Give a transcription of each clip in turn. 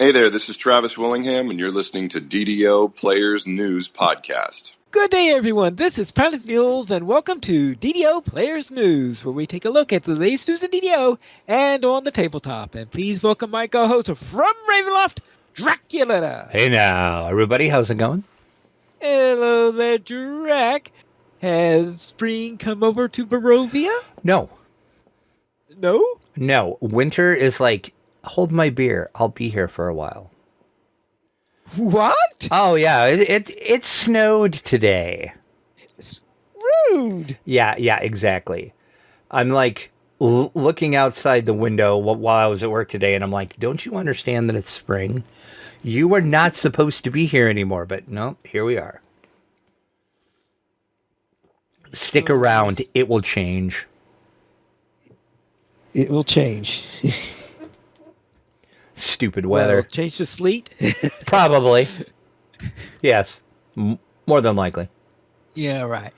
Hey there, this is Travis Willingham, and you're listening to DDO Players News Podcast. Good day, everyone. This is Pilot Mules, and welcome to DDO Players News, where we take a look at the latest news in DDO and on the tabletop. And please welcome my co-host from Ravenloft, Dracula. Hey now, everybody. How's it going? Hello there, Drac. Has spring come over to Barovia? No. No? No. Winter is like, hold my beer. I'll be here for a while. What? Oh, yeah. It snowed today. It's rude. Yeah, exactly. I'm like looking outside the window while I was at work today, and I'm like, don't you understand that it's spring? You are not supposed to be here anymore, but no, here we are. Stick around. It will change. It will change. Stupid weather. Change to sleet? Probably. Yes. More than likely. Yeah, right.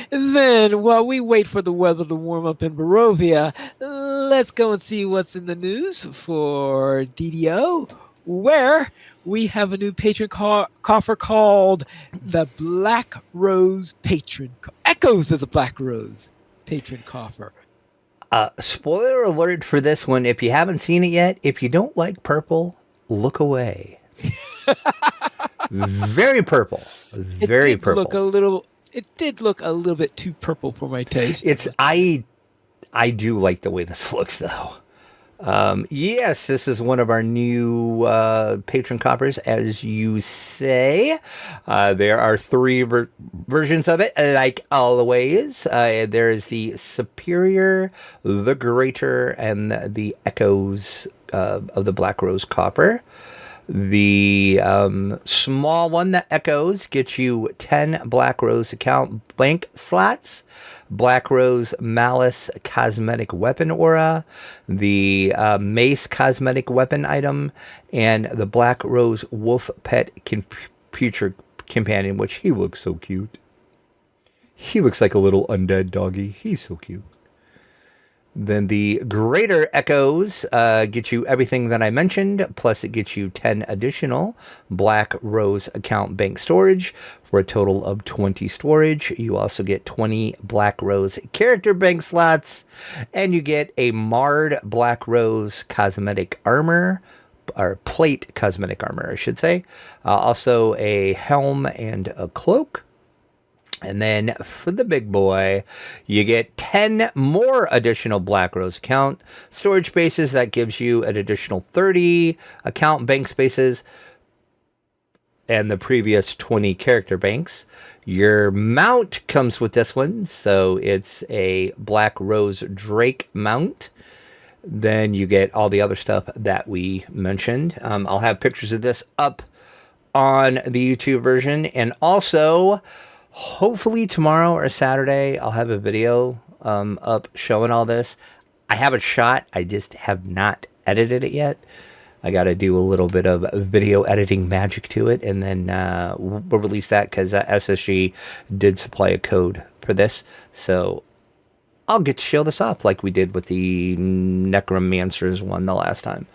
Then, while we wait for the weather to warm up in Barovia, let's go and see what's in the news for DDO, where we have a new patron coffer called the Black Rose Patron. Echoes of the Black Rose Patron Coffer. Spoiler alert for this one. If you haven't seen it yet, if you don't like purple, look away. Very purple. Very purple. It did look a little bit too purple for my taste. I do like the way this looks, though. Yes, this is one of our new patron coppers, as you say. There are three versions of it, like always. There is the Superior, the Greater, and the Echoes of the Black Rose Copper. The small one, the Echoes, gets you 10 Black Rose account blank slots, Black Rose Malice cosmetic weapon aura, the Mace cosmetic weapon item, and the Black Rose Wolf Pet Future Companion, which he looks so cute. He looks like a little undead doggy. He's so cute. Then the Greater Echoes get you everything that I mentioned, plus it gets you 10 additional Black Rose account bank storage for a total of 20 storage. You also get 20 Black Rose character bank slots, and you get a Marred Black Rose cosmetic armor, or plate cosmetic armor, I should say. Also a helm and a cloak. And then for the big boy, you get 10 more additional Black Rose account storage spaces. That gives you an additional 30 account bank spaces and the previous 20 character banks. Your mount comes with this one. So it's a Black Rose Drake mount. Then you get all the other stuff that we mentioned. I'll have pictures of this up on the YouTube version. And also, hopefully tomorrow or Saturday, I'll have a video up showing all this. I have it shot. I just have not edited it yet. I got to do a little bit of video editing magic to it, and then we'll release that because SSG did supply a code for this. So I'll get to show this off like we did with the Necromancers one the last time.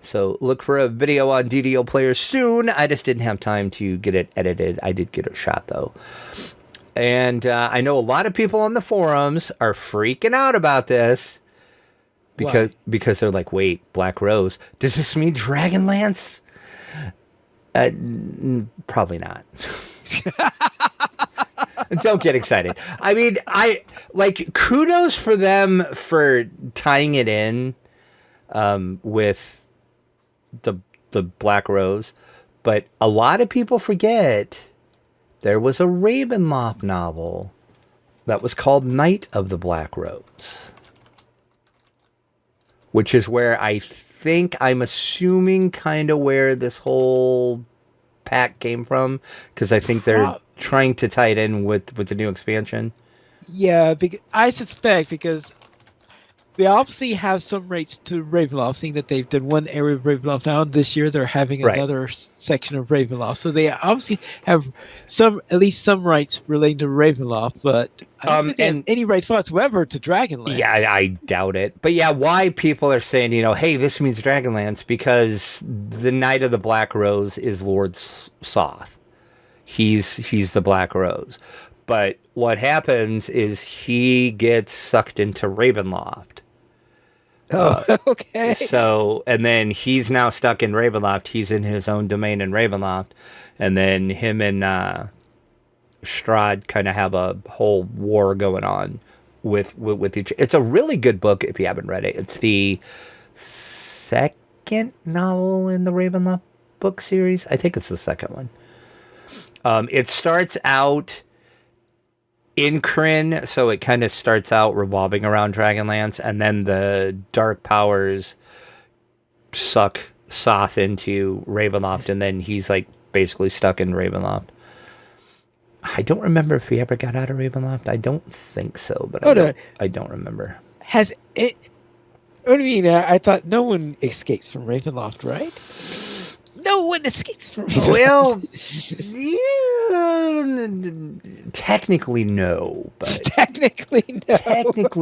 So look for a video on DDO Players soon. I just didn't have time to get it edited. I did get it shot, though. And I know a lot of people on the forums are freaking out about this because they're like, wait, Black Rose, does this mean Dragonlance? Probably not. Don't get excited. I mean, kudos for them for tying it in with the Black Rose, but a lot of people forget there was a Ravenloft novel that was called Night of the Black Rose, which is where I'm assuming kind of where this whole pack came from, because I think they're trying to tie it in with the new expansion. Yeah, I suspect because they obviously have some rights to Ravenloft, seeing that they've done one area of Ravenloft now. This year they're having Right. another section of Ravenloft. So they obviously have at least some rights relating to Ravenloft, but I don't think they have any rights whatsoever to Dragonlance. Yeah, I doubt it. But yeah, why people are saying, hey, this means Dragonlance, because the Knight of the Black Rose is Lord Soth. He's the Black Rose. But what happens is he gets sucked into Ravenloft. Okay. So, and then he's now stuck in Ravenloft. He's in his own domain in Ravenloft. And then him and Strahd kind of have a whole war going on with each. It's a really good book if you haven't read it. It's the second novel in the Ravenloft book series. I think it's the second one. It starts out in Krynn, so it kind of starts out revolving around Dragonlance, and then the dark powers suck Soth into Ravenloft, and then he's like basically stuck in Ravenloft. I don't remember if he ever got out of Ravenloft. I don't think so, but I don't remember. Has it? What do you mean? I thought no one escapes from Ravenloft, right? No one escapes from Ravenloft. Well, yeah, technically no, but technically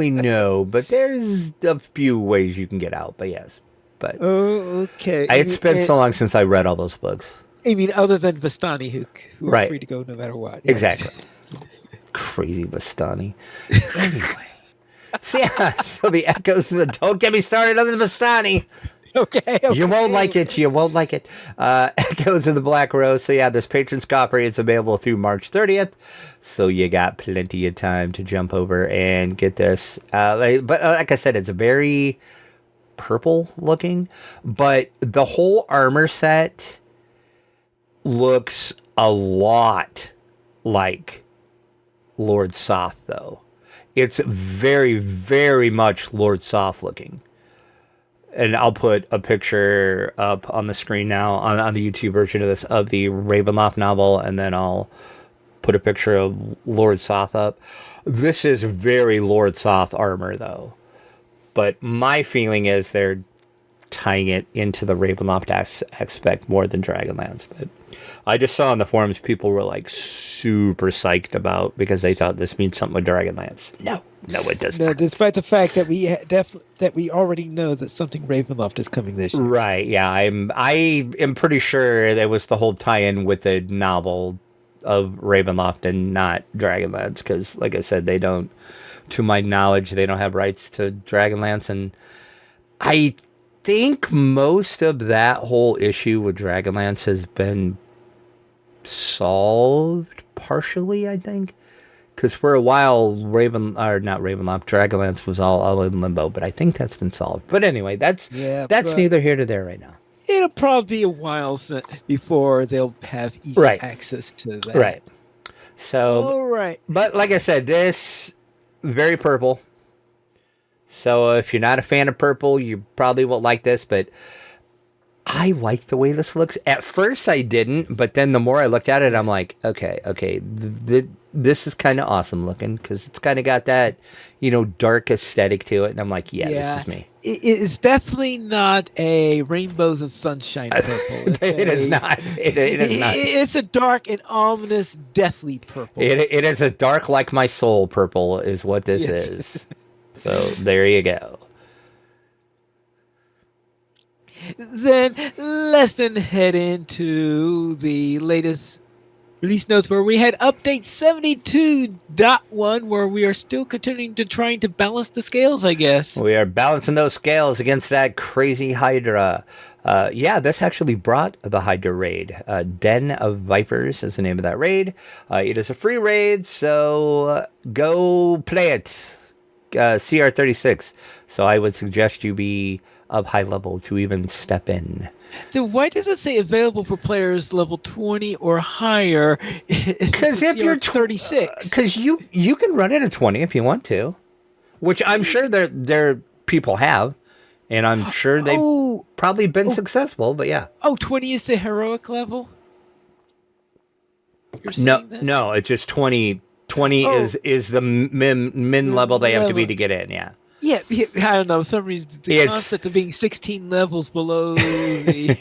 no, but there's a few ways you can get out. But yes, but okay. It's been so long since I read all those books. I mean, other than Vistani, who right. are free to go no matter what. Yeah. Exactly. Crazy Vistani. Anyway. So the echoes of the... Don't get me started on the Vistani. Okay. You won't like it. Echoes of the Black Rose. So yeah, this Patron's Coffer is available through March 30th. So you got plenty of time to jump over and get this. But like I said, it's very purple looking. But the whole armor set looks a lot like Lord Soth, though. It's very, very much Lord Soth looking. And I'll put a picture up on the screen now on the YouTube version of this, of the Ravenloft novel, and then I'll put a picture of Lord Soth up. This is very Lord Soth armor, though. But my feeling is they're tying it into the Ravenloft aspect more than Dragonlance. But I just saw on the forums people were like super psyched about, because they thought this means something with Dragonlance. No, it does not. Despite the fact that we already know that something Ravenloft is coming this year. Right? Yeah, I am pretty sure there was the whole tie-in with the novel of Ravenloft and not Dragonlance, because, like I said, they don't, to my knowledge, they don't have rights to Dragonlance, and I think most of that whole issue with Dragonlance has been solved partially, I think, because for a while Dragonlance was all in limbo, but I think that's been solved. But anyway, that's neither here nor there right now. It'll probably be a while before they'll have easy access to that. Right. So, all right. But like I said, this very purple. So if you're not a fan of purple, you probably won't like this, but I like the way this looks. At first I didn't, but then the more I looked at it, I'm like, okay, this is kind of awesome looking, because it's kind of got that, dark aesthetic to it. And I'm like, yeah, this is me. It's definitely not a rainbows and sunshine purple. It is not. It is not. It's a dark and ominous, deathly purple. It is a dark like my soul purple is what this is. So there you go. Then let's head into the latest release notes, where we had update 72.1, where we are still continuing to trying to balance the scales, I guess. We are balancing those scales against that crazy Hydra. This actually brought the Hydra raid. Den of Vipers is the name of that raid. It is a free raid, so go play it. CR36. So I would suggest you be of high level to even step in. Then why does it say available for players level 20 or higher? Because if you're 36, because you can run it at 20 if you want to, which I'm sure there people have, and I'm sure they've probably been successful. But yeah. 20 is the heroic level. No, it's just 20. 20 is the min level they have to be to get in. Yeah. Yeah, I don't know. For some reason, the It's concept of being 16 levels below the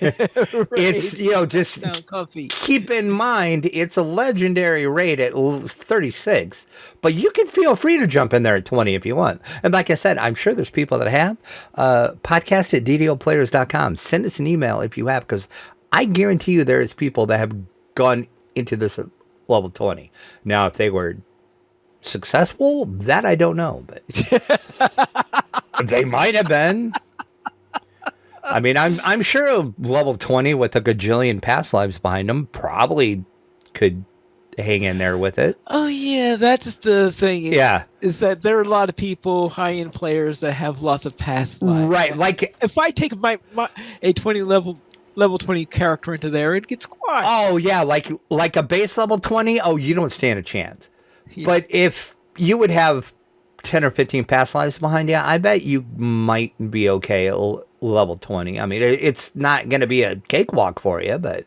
it's raid just sound comfy. keep in mind it's a legendary raid at 36, but you can feel free to jump in there at 20 if you want. And like I said, I'm sure there's people that have podcast at ddoplayers.com. Send us an email if you have, because I guarantee you there is people that have gone into this at level 20. Now, if they were successful, that I don't know, but they might have been. I mean, I'm sure a level 20 with a gajillion past lives behind them probably could hang in there with it. Oh yeah, that's the thing. Is that there are a lot of people, high-end players, that have lots of past lives. Right, like if I take a 20 level 20 character into there, it gets squashed. Oh yeah, like a base level 20. Oh, you don't stand a chance. Yeah. But if you would have 10 or 15 past lives behind you, I bet you might be okay at level 20. I mean, it's not going to be a cakewalk for you, but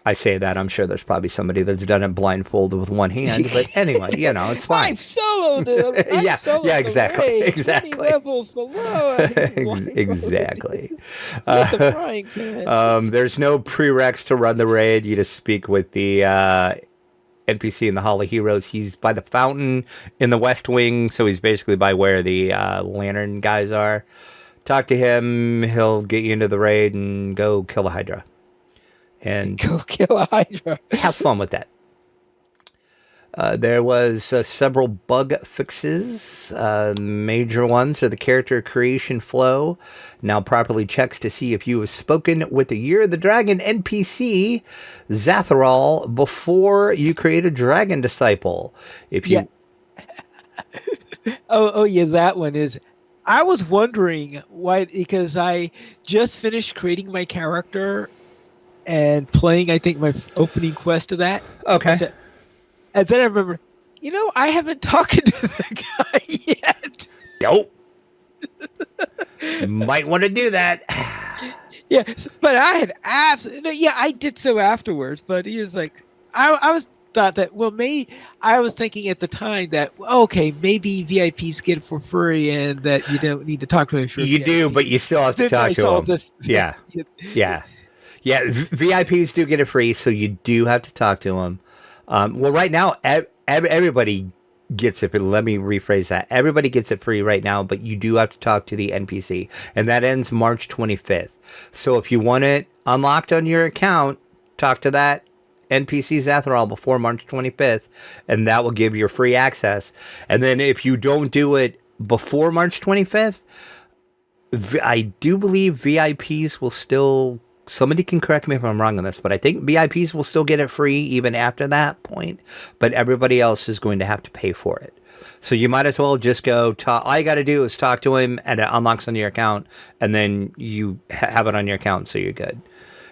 I say that, I'm sure there's probably somebody that's done it blindfolded with one hand, but anyway, it's fine. I've soloed it. Yeah, exactly. 20 levels below. Exactly. There's no prereqs to run the raid. You just speak with the NPC in the Hall of Heroes. He's by the fountain in the West Wing, so he's basically by where the lantern guys are. Talk to him. He'll get you into the raid and go kill a Hydra. And go kill a Hydra. Have fun with that. There was several bug fixes. Major ones are the character creation flow now properly checks to see if you have spoken with the Year of the Dragon NPC Zatharol before you create a Dragon Disciple. If you oh yeah, that one is. I was wondering why, because I just finished creating my character and playing, I think, my opening quest of that. Okay. And then I remember, I haven't talked to the guy yet. Dope. Might want to do that. Yeah, but I had absolutely... Yeah, I did so afterwards, but he was like... I thought that, maybe... I was thinking at the time that, okay, maybe VIPs get it for free and that you don't need to talk to him. You do, but you still have to talk to him. Yeah. Yeah, VIPs do get it free, so you do have to talk to them. Well, right now, everybody gets it. Let me rephrase that. Everybody gets it free right now, but you do have to talk to the NPC, and that ends March 25th. So if you want it unlocked on your account, talk to that NPC Zatharol before March 25th, and that will give you free access. And then if you don't do it before March 25th, I do believe VIPs will still... Somebody can correct me if I'm wrong on this, but I think VIPs will still get it free even after that point, but everybody else is going to have to pay for it. So you might as well just go talk. All you got to do is talk to him, and it unlocks on your account, and then you have it on your account, so you're good.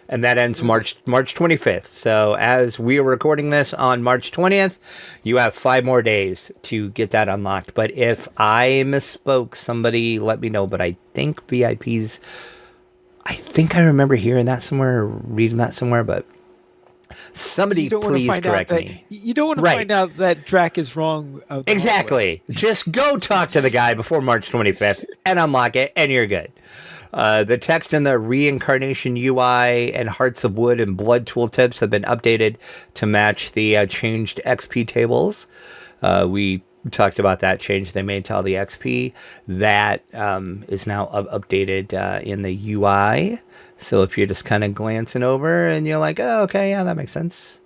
And that ends March 25th. So as we are recording this on March 20th, you have 5 more days to get that unlocked. But if I misspoke, somebody let me know. But I think VIPs... I think I remember hearing that somewhere, or reading that somewhere, but somebody please correct me. You don't want to find out that Drac is wrong. Exactly. Just go talk to the guy before March 25th and unlock it, and you're good. The text in the Reincarnation UI and Hearts of Wood and Blood tooltips have been updated to match the changed XP tables. We talked about that change they made to all the XP. That is now updated in the UI. So if you're just kind of glancing over and you're like, oh, okay, yeah, that makes sense.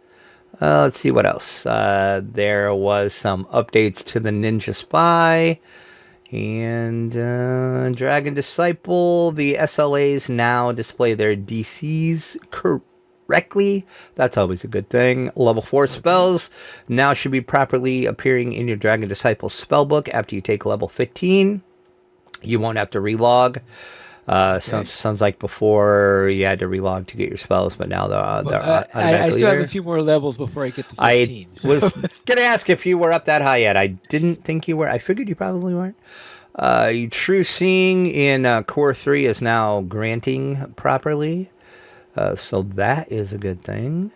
Let's see what else. There was some updates to the Ninja Spy and Dragon Disciple. The SLAs now display their DCs correctly. That's always a good thing. Level 4 spells now should be properly appearing in your Dragon Disciple spellbook after you take level 15. You won't have to relog. Sounds like before you had to relog to get your spells, but now they're I still have a few more levels before I get to 15. I was going to ask if you were up that high yet. I didn't think you were. I figured you probably weren't. True Seeing in Core 3 is now granting properly. So that is a good thing.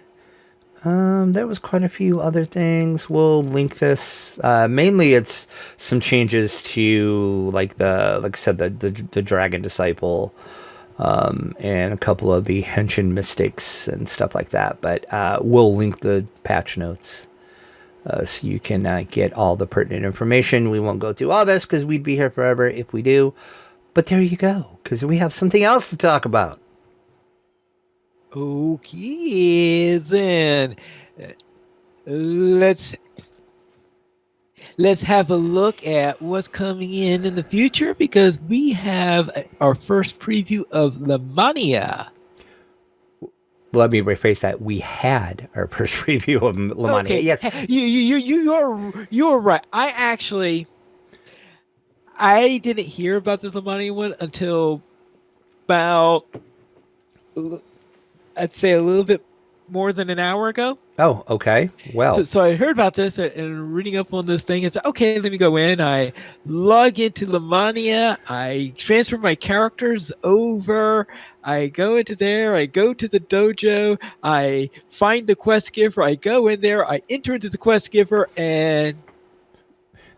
There was quite a few other things. We'll link this. Mainly, it's some changes to like I said, the Dragon Disciple, and a couple of the Henshin Mystics and stuff like that. But we'll link the patch notes so you can get all the pertinent information. We won't go through all this because we'd be here forever if we do. But there you go, because we have something else to talk about. Okay, then let's have a look at what's coming in the future, because we have our first preview of Lamannia. Let me rephrase that. We had our first preview of Lamannia. Okay. Yes, you're right. I didn't hear about this Lamannia one until about, I'd say, a little bit more than an hour ago. Oh, okay. Well, so I heard about this and reading up on this thing. It's okay. Let me go in. I log into Lamannia. I transfer my characters over. I go into there. I go to the dojo. I find the quest giver. I go in there. I enter into the quest giver, and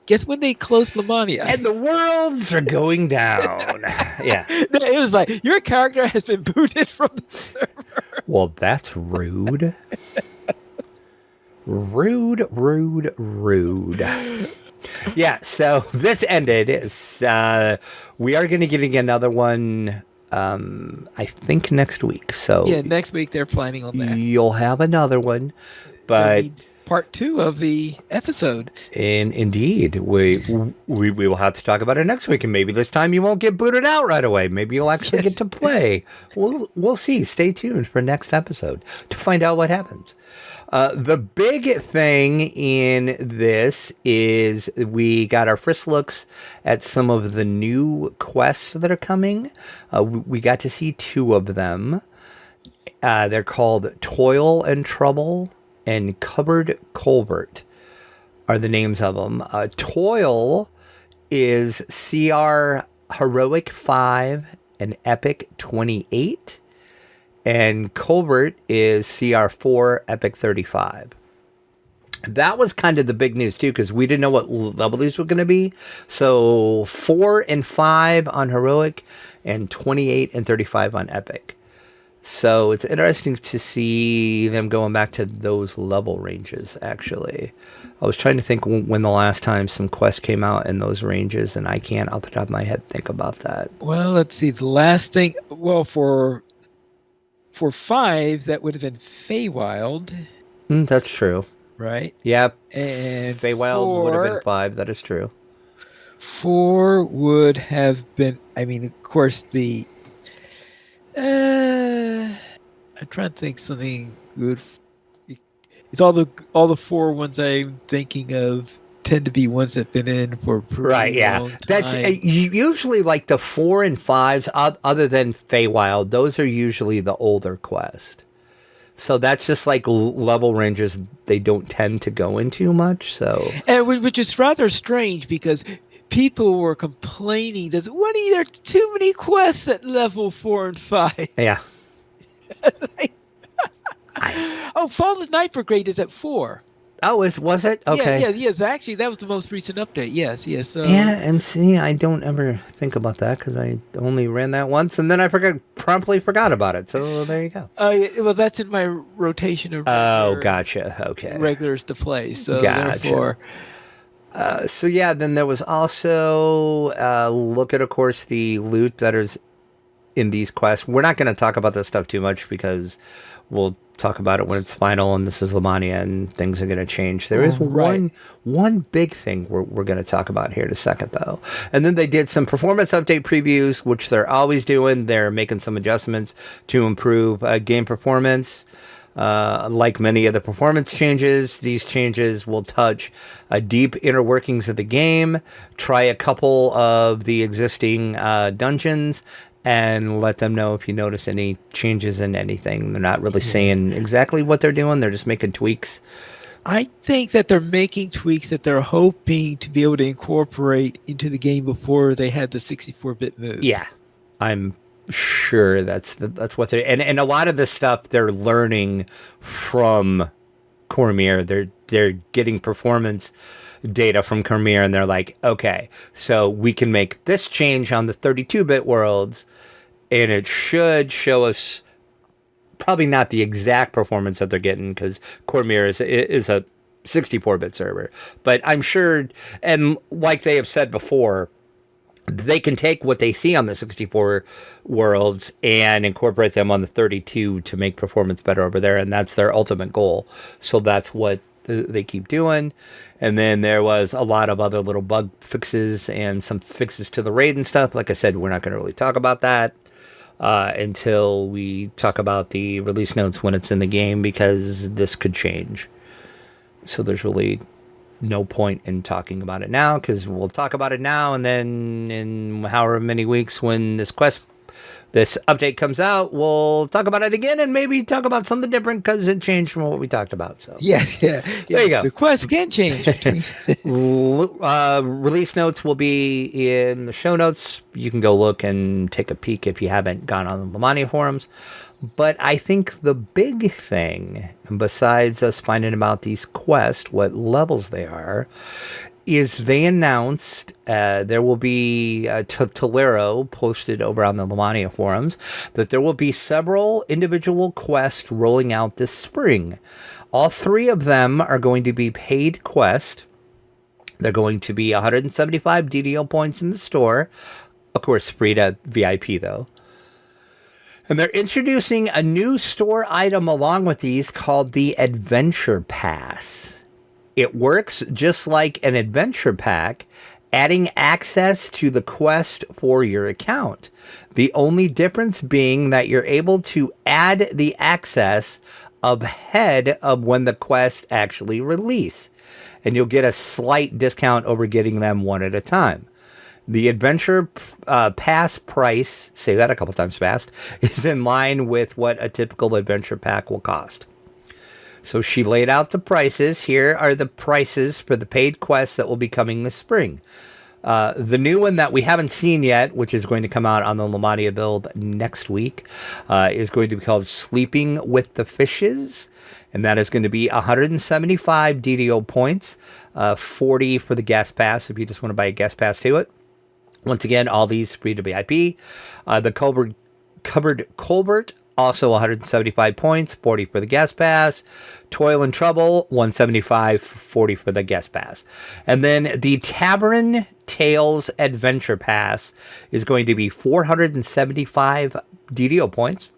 guess when they close Lamannia? And the worlds are going down. Yeah. It was like, your character has been booted from the server. Well, that's rude. Rude. Yeah, so this ended. We are going to get another one, I think, next week. So yeah, next week they're planning on that. You'll have another one, but part 2 of the episode. And indeed, we will have to talk about it next week, and maybe this time you won't get booted out right away. Maybe you'll actually get to play. We'll see. Stay tuned for next episode to find out what happens. The big thing in this is we got our first looks at some of the new quests that are coming. We got to see 2 of them. They're called Toil and Trouble and Cupboard Culvert are the names of them. Toil is CR Heroic 5 and Epic 28. And Culvert is CR4 Epic 35. That was kind of the big news too, because we didn't know what level these were going to be. So 4 and 5 on Heroic and 28 and 35 on Epic. So it's interesting to see them going back to those level ranges, actually. I was trying to think when the last time some quests came out in those ranges, and I can't, off the top of my head, think about that. Well, let's see. The last thing, well, for 5, that would have been Feywild. That's true. Right? Yep. And Feywild would have been 5. That is true. 4 would have been, I mean, of course, the... I'm trying to think something good. It's all the 4 ones I'm thinking of tend to be ones that've been in for a pretty long time. That's usually like the 4 and 5s, other than Feywild. Those are usually the older quest. So that's just like level ranges they don't tend to go into much. So, and which is rather strange because people were complaining that what are there too many quests at level 4 and 5? Yeah. Fallen Night Brigade is at 4. Oh, was it? Okay. Yes. Actually, that was the most recent update. Yes. Yeah, and see, I don't ever think about that because I only ran that once, and then I promptly forgot about it. So there you go. Well, that's in my rotation of gotcha. Okay. regulars to play. So gotcha. Therefore. So yeah, then there was also look at, of course, the loot that is in these quests. We're not going to talk about this stuff too much because we'll talk about it when it's final and this is Lamannia and things are going to change. There is one big thing we're going to talk about here in a second, though. And then they did some performance update previews, which they're always doing. They're making some adjustments to improve game performance. Like many of the performance changes, these changes will touch deep inner workings of the game, try a couple of the existing dungeons, and let them know if you notice any changes in anything. They're not really saying exactly what they're doing. They're just making tweaks. I think that they're making tweaks that they're hoping to be able to incorporate into the game before they had the 64-bit move. Yeah, I'm sure that's what they're... And a lot of this stuff they're learning from Cormier. They're getting performance data from Cormier, and they're like, okay, so we can make this change on the 32-bit worlds, and it should show us probably not the exact performance that they're getting, because Cormier is a 64-bit server. But I'm sure, and like they have said before, they can take what they see on the 64 worlds and incorporate them on the 32 to make performance better over there, and that's their ultimate goal. So that's what they keep doing. And then there was a lot of other little bug fixes and some fixes to the raid and stuff. Like I said, we're not going to really talk about that until we talk about the release notes when it's in the game, because this could change. So there's really no point in talking about it now, because we'll talk about it now, and then in however many weeks when this update comes out, we'll talk about it again and maybe talk about something different because it changed from what we talked about. So yeah. There you go. The quest can change. Release notes will be in the show notes. You can go look and take a peek if you haven't gone on the Lamannia forums. But I think the big thing, besides us finding about these quests, what levels they are, is they announced there will be, Tolero posted over on the Lamannia forums, that there will be several individual quests rolling out this spring. All 3 of them are going to be paid quests. They're going to be 175 DDO points in the store. Of course, free to VIP, though. And they're introducing a new store item along with these called the Adventure Pass. It works just like an adventure pack, adding access to the quest for your account. The only difference being that you're able to add the access ahead of when the quest actually release. And you'll get a slight discount over getting them one at a time. The Adventure Pass price, say that a couple times fast, is in line with what a typical adventure pack will cost. So she laid out the prices. Here are the prices for the paid quests that will be coming this spring. The new one that we haven't seen yet, which is going to come out on the Lamannia build next week, is going to be called Sleeping with the Fishes. And that is going to be 175 DDO points, 40 for the guest pass if you just want to buy a guest pass to it. Once again, all these free to VIP. The Cupboard Colbert, also 175 points, 40 for the guest pass. Toil and Trouble, 175, 40 for the guest pass. And then the Tavern Tales Adventure Pass is going to be 475 DDO points,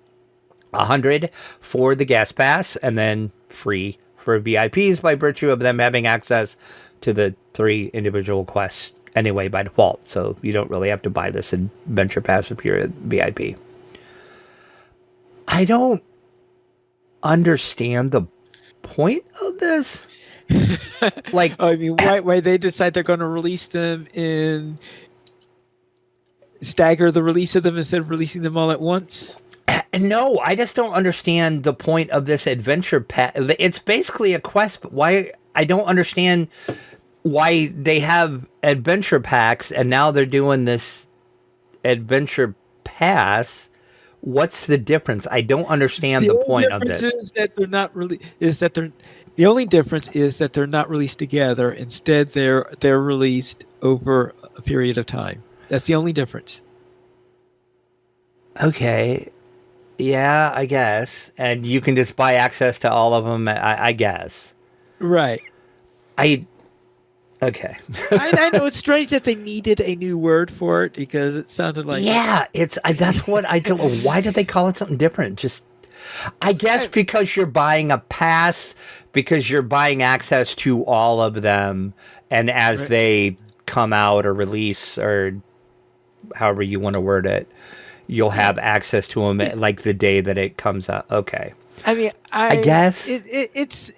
100 for the guest pass, and then free for VIPs by virtue of them having access to the 3 individual quests anyway by default. So you don't really have to buy this Adventure Pass if you're a VIP. I don't understand the point of this. Like, I mean, why they decide they're going to release them in stagger the release of them instead of releasing them all at once? No, I just don't understand the point of this adventure pack. It's basically a quest, but why? I don't understand why they have adventure packs and now they're doing this adventure pass. What's the difference? I don't understand the point of this. Is that they're not really. The only difference is that they're not released together. Instead, they're released over a period of time. That's the only difference. Okay. Yeah, I guess. And you can just buy access to all of them, I guess. Right. Okay. I know it's strange that they needed a new word for it because it sounded like... Yeah, that's what I don't know. Why did they call it something different? Just, I guess because you're buying a pass, because you're buying access to all of them, and as they come out or release or however you want to word it, you'll have access to them like the day that it comes out. Okay. I mean, I guess it's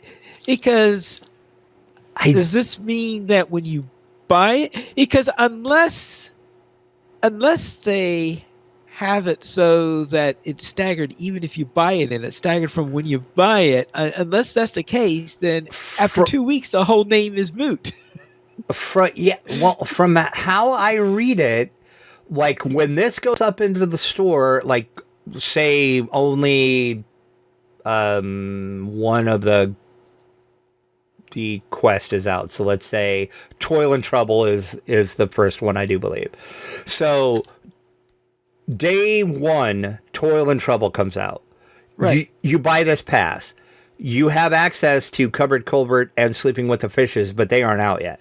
because... Does this mean that when you buy it? Because unless they have it so that it's staggered, even if you buy it and it's staggered from when you buy it, unless that's the case, then after 2 weeks, the whole name is moot. From how I read it, like when this goes up into the store, like say only one of the the quest is out. So let's say Toil and Trouble is the first one, I do believe. So day 1, Toil and Trouble comes out. Right. You buy this pass. You have access to Cupboard Colbert and Sleeping with the Fishes, but they aren't out yet.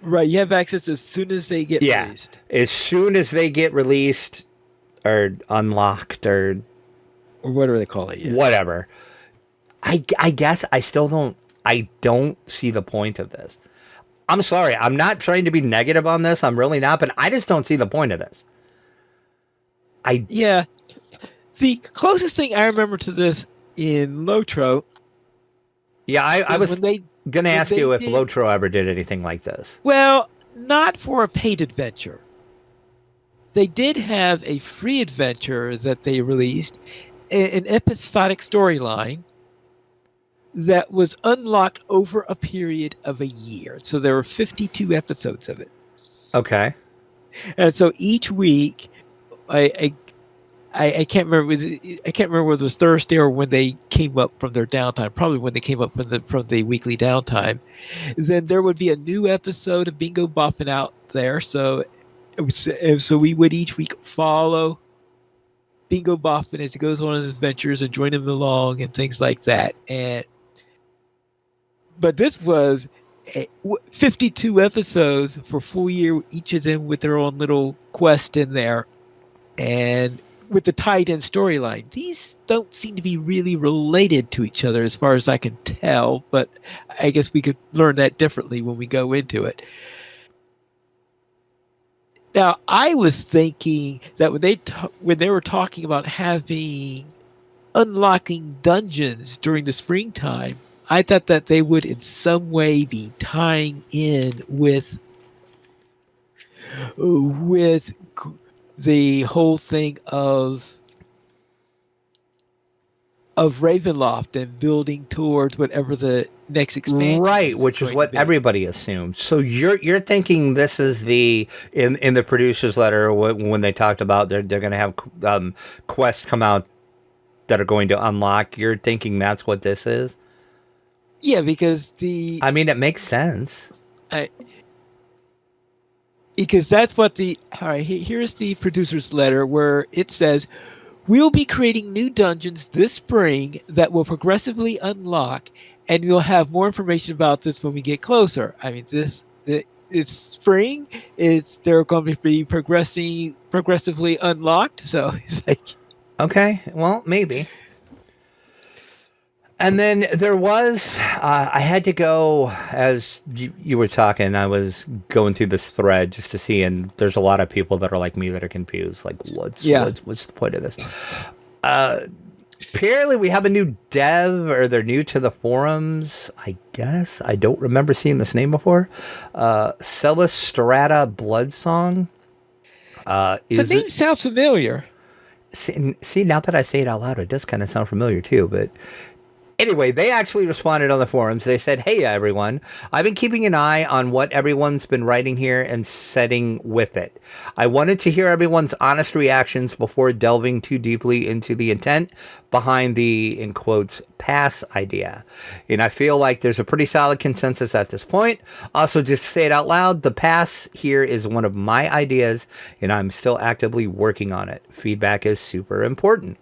Right. You have access as soon as they get released. As soon as they get released or unlocked or whatever they call it. Yeah. Whatever. I guess I don't see the point of this. I'm sorry. I'm not trying to be negative on this. I'm really not, but I just don't see the point of this. Yeah. The closest thing I remember to this in Lotro. Yeah, I was going to ask you if Lotro ever did anything like this. Well, not for a paid adventure. They did have a free adventure that they released, an episodic storyline that was unlocked over a period of a year. So there were 52 episodes of it. Okay. And so each week, I can't remember. I can't remember whether it was Thursday or when they came up from their downtime. Probably when they came up from the weekly downtime. Then there would be a new episode of Bingo Bopping out there. So we would each week follow Bingo Boppin as he goes on his adventures and join him along and things like that. But this was 52 episodes for a full year, each of them with their own little quest in there, and with the tied-in storyline. These don't seem to be really related to each other as far as I can tell, but I guess we could learn that differently when we go into it. Now, I was thinking that when they were talking about unlocking dungeons during the springtime, I thought that they would in some way be tying in with the whole thing of Ravenloft and building towards whatever the next expansion, right? Which is what everybody assumed. So you're thinking this is in the producer's letter when they talked about they're going to have quests come out that are going to unlock. You're thinking that's what this is. Yeah, because I mean, it makes sense. Because that's what all right, here's the producer's letter where it says, we'll be creating new dungeons this spring that will progressively unlock, and we'll have more information about this when we get closer. I mean, it's spring. They're going to be progressively unlocked. So it's like, okay, well, maybe. And then there was, I had to go, as you were talking, I was going through this thread just to see, and there's a lot of people that are like me that are confused. Like, what's the point of this? Apparently we have a new dev, or they're new to the forums, I guess. I don't remember seeing this name before. Cellestrata Bloodsong. The name sounds familiar. See, now that I say it out loud, it does kind of sound familiar too, but... Anyway, they actually responded on the forums. They said, hey, everyone, I've been keeping an eye on what everyone's been writing here and setting with it. I wanted to hear everyone's honest reactions before delving too deeply into the intent behind the, in quotes, pass idea. And I feel like there's a pretty solid consensus at this point. Also, just to say it out loud, the pass here is one of my ideas, and I'm still actively working on it. Feedback is super important.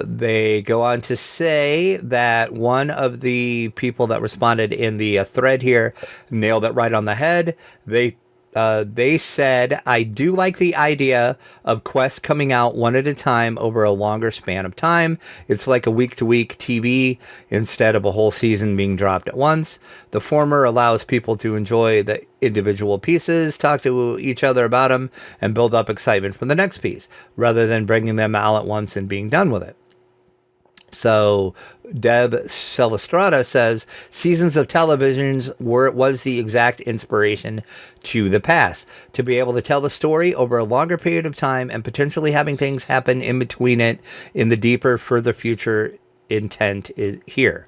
They go on to say that one of the people that responded in the thread here nailed it right on the head. They said, I do like the idea of quests coming out one at a time over a longer span of time. It's like a week-to-week TV instead of a whole season being dropped at once. The former allows people to enjoy the individual pieces, talk to each other about them, and build up excitement for the next piece, rather than bringing them all at once and being done with it. So Deb Cellestrata says, seasons of televisions was the exact inspiration to the past. To be able to tell the story over a longer period of time and potentially having things happen in between it in the deeper, further future intent is here.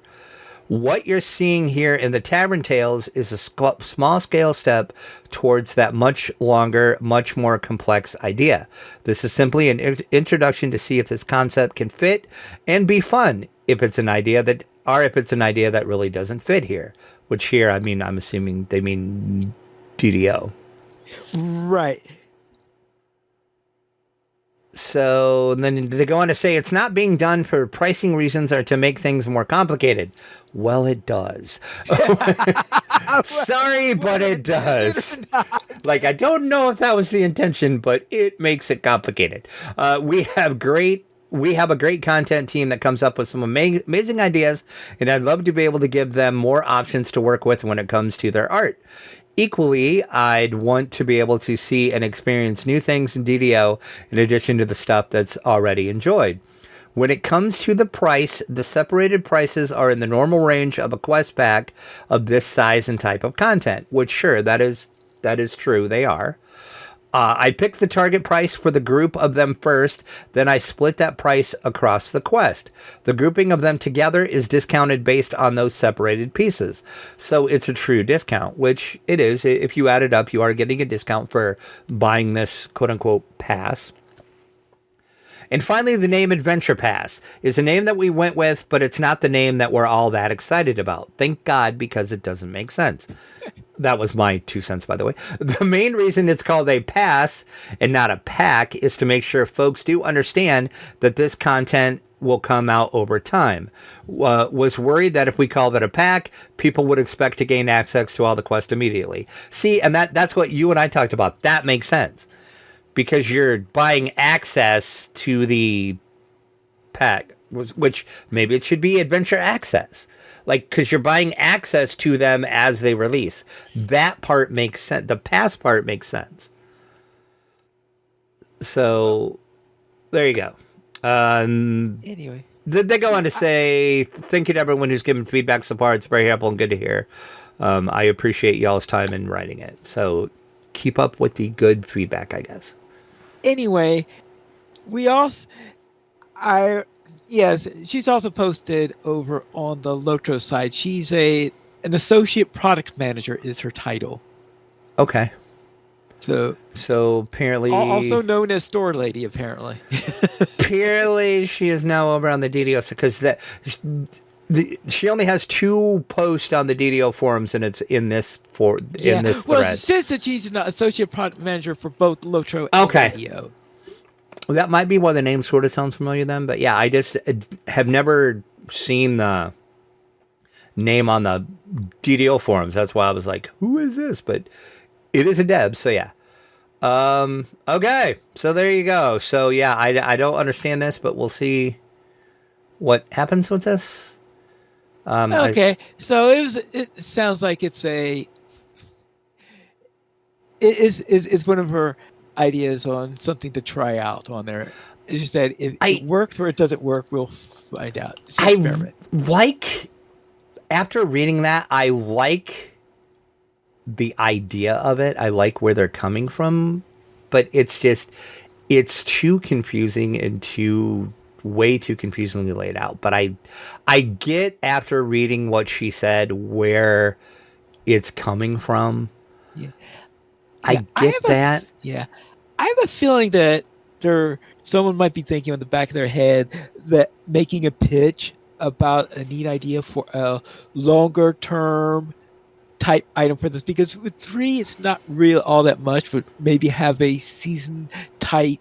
What you're seeing here in the Tavern Tales is a small-scale step towards that much longer, much more complex idea. This is simply an introduction to see if this concept can fit and be fun if it's an idea that really doesn't fit here. Which here, I mean, I'm assuming they mean DDO. Right. So then they go on to say it's not being done for pricing reasons or to make things more complicated. Well, it does. Sorry, but it does. Like, I don't know if that was the intention, but it makes it complicated. We have a great content team that comes up with some amazing ideas, and I'd love to be able to give them more options to work with when it comes to their art. Equally, I'd want to be able to see and experience new things in DDO in addition to the stuff that's already enjoyed. When it comes to the price, the separated prices are in the normal range of a quest pack of this size and type of content, which sure, that is true, they are. I picked the target price for the group of them first, then I split that price across the quest. The grouping of them together is discounted based on those separated pieces. So it's a true discount, which it is. If you add it up, you are getting a discount for buying this quote-unquote pass. And finally, the name Adventure Pass is a name that we went with, but it's not the name that we're all that excited about. Thank God, because it doesn't make sense. That was my 2 cents, by the way. The main reason it's called a pass and not a pack is to make sure folks do understand that this content will come out over time. Was worried that if we called it a pack, people would expect to gain access to all the quests immediately. See, and that's what you and I talked about. That makes sense. Because you're buying access to the pack, which maybe it should be Adventure Access. Like, because you're buying access to them as they release. That part makes sense. The pass part makes sense. So, there you go. Anyway. They go on to say, thank you to everyone who's given feedback so far. It's very helpful and good to hear. I appreciate y'all's time in writing it. So, keep up with the good feedback, I guess. Anyway, she's also posted over on the Lotro side. She's an associate product manager is her title. Okay. So apparently, also known as store lady. Apparently, she is now over on the DDO because she only has 2 posts on the DDO forums, and it's in this thread. Well, it says that she's an associate product manager for both Lotro and DDO. Well, that might be why the name sort of sounds familiar then, but yeah, I just have never seen the name on the DDO forums. That's why I was like, who is this? But it is a Deb, so yeah. Okay, so there you go. So yeah, I don't understand this, but we'll see what happens with this. Okay, so it sounds like it's one of her ideas on something to try out on there. It's just that if it works or it doesn't work, we'll find out. After reading that, I like the idea of it. I like where they're coming from, but it's too confusing and way too confusingly laid out. But I get, after reading what she said, where it's coming from. Yeah. I get that. I have a feeling that someone might be thinking on the back of their head that making a pitch about a neat idea for a longer term type item for this, because with 3 it's not real all that much, but maybe have a season type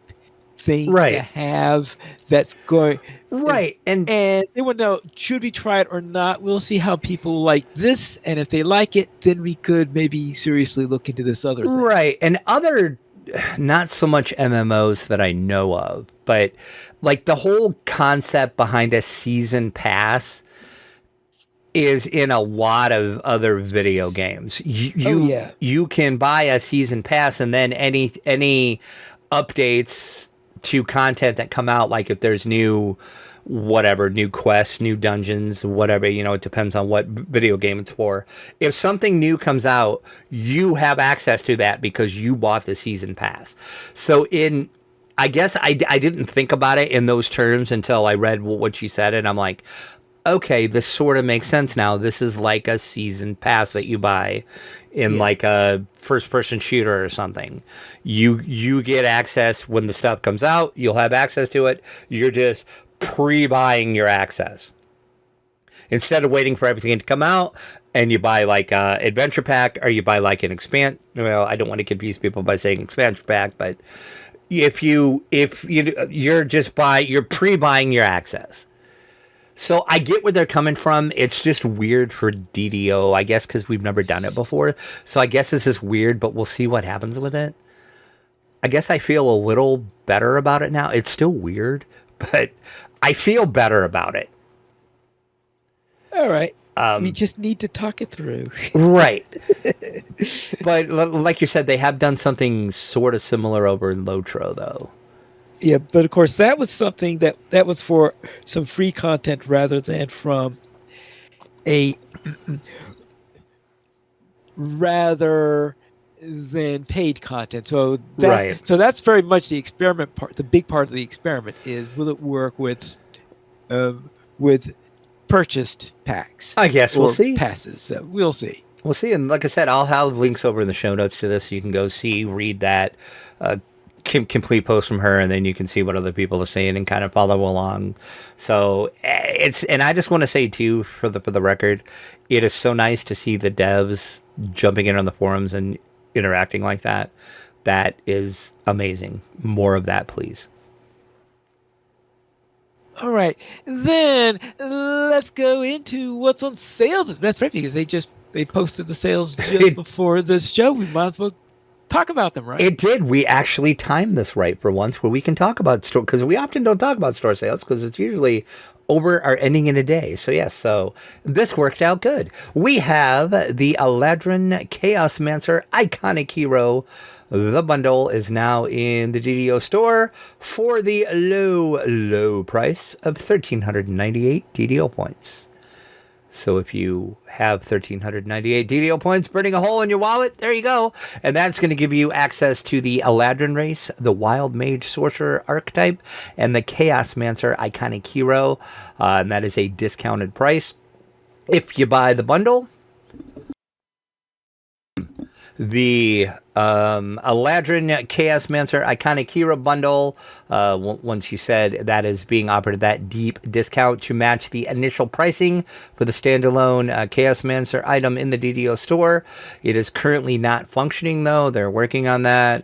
thing to have that's going and they want to know, should we try it or not? We'll see how people like this, and if they like it, then we could maybe seriously look into this other thing. And other, not so much MMOs that I know of, but like the whole concept behind a season pass is in a lot of other video games. You can buy a season pass, and then any updates to content that come out, like if there's new quests, new dungeons, whatever, it depends on what video game it's for. If something new comes out, you have access to that because you bought the season pass. So I guess I didn't think about it in those terms until I read what she said, and I'm like, okay, this sort of makes sense now. This is like a season pass that you buy in like a first-person shooter or something. You get access when the stuff comes out. You'll have access to it. You're just pre-buying your access. Instead of waiting for everything to come out and you buy like a adventure pack or you buy like an well, I don't want to confuse people by saying expansion pack, but you're pre-buying your access. So I get where they're coming from. It's just weird for DDO, I guess, because we've never done it before. So I guess this is weird, but we'll see what happens with it. I guess I feel a little better about it now. It's still weird, but I feel better about it. All right. We just need to talk it through. Right. But like you said, they have done something sort of similar over in Lotro, though. Yeah, but of course, that was something that was for some free content rather than from rather than paid content. So that's very much the experiment part. The big part of the experiment is, will it work with purchased packs? I guess we'll see. Passes. So we'll see. We'll see. And like I said, I'll have links over in the show notes to this, so you can go read that complete post from her, and then you can see what other people are saying and kind of follow along. So and I just want to say too, for the record, it is so nice to see the devs jumping in on the forums and interacting like that. That is amazing. More of that, please. All right, then let's go into what's on sales. That's right, because they posted the sales just before this show. We might as well talk about them, right? It did. We actually timed this right for once, where we can talk about store, because we often don't talk about store sales because it's usually over or ending in a day. So yes, so this worked out good. We have the Eladrin Chaos Mancer Iconic Hero. The bundle is now in the DDO store for the low price of 1,398 DDO points. So if you have 1,398 DDO points burning a hole in your wallet, there you go. And that's going to give you access to the Eladrin race, the Wild Mage Sorcerer archetype, and the Chaos Mancer Iconic Hero. And that is a discounted price. If you buy the bundle, the Eladrin Chaos Mancer Iconic Hero bundle, once you said that is being offered at that deep discount to match the initial pricing for the standalone Chaos Mancer item in the DDO store. It is currently not functioning, though. They're working on that.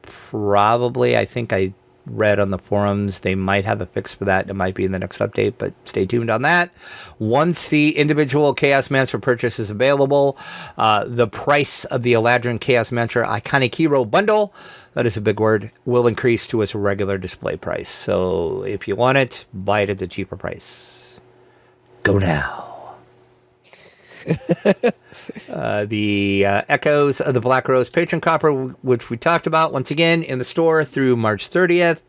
Probably, I think I read on the forums, they might have a fix for that. It might be in the next update, but stay tuned on that. Once the individual Chaos Mancer purchase is available, the price of the Eladrin Chaos Mancer Iconic Hero bundle, that is a big word, will increase to its regular display price. So if you want it, buy it at the cheaper price. Go now. The Echoes of the Black Rose Patron Copper, which we talked about, once again in the store through March 30th.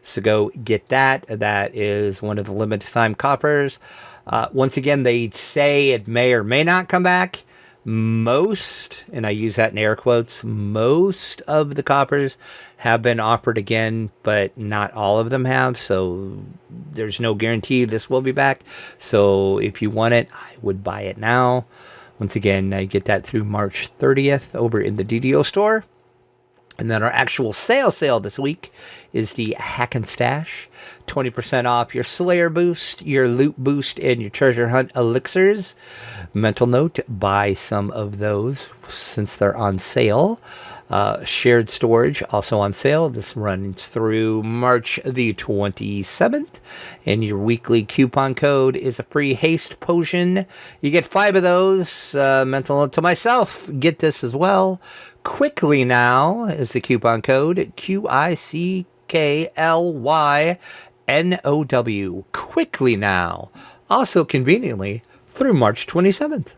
So go get that. That is one of the limited time coppers. Once again, they say it may or may not come back. Most, and I use that in air quotes, most of the coppers have been offered again, but not all of them have. So there's no guarantee this will be back. So if you want it, I would buy it now. Once again, I get that through March 30th over in the DDO store. And then our actual sale this week is the Hack and Stash. 20% off your Slayer boost, your loot boost, and your treasure hunt elixirs. Mental note, buy some of those since they're on sale. Shared storage also on sale. This runs through March the 27th. And your weekly coupon code is a free haste potion. You get 5 of those. Mental note to myself, get this as well. Quickly Now is the coupon code. QICKLYNOW. Quickly Now. Also conveniently through March 27th.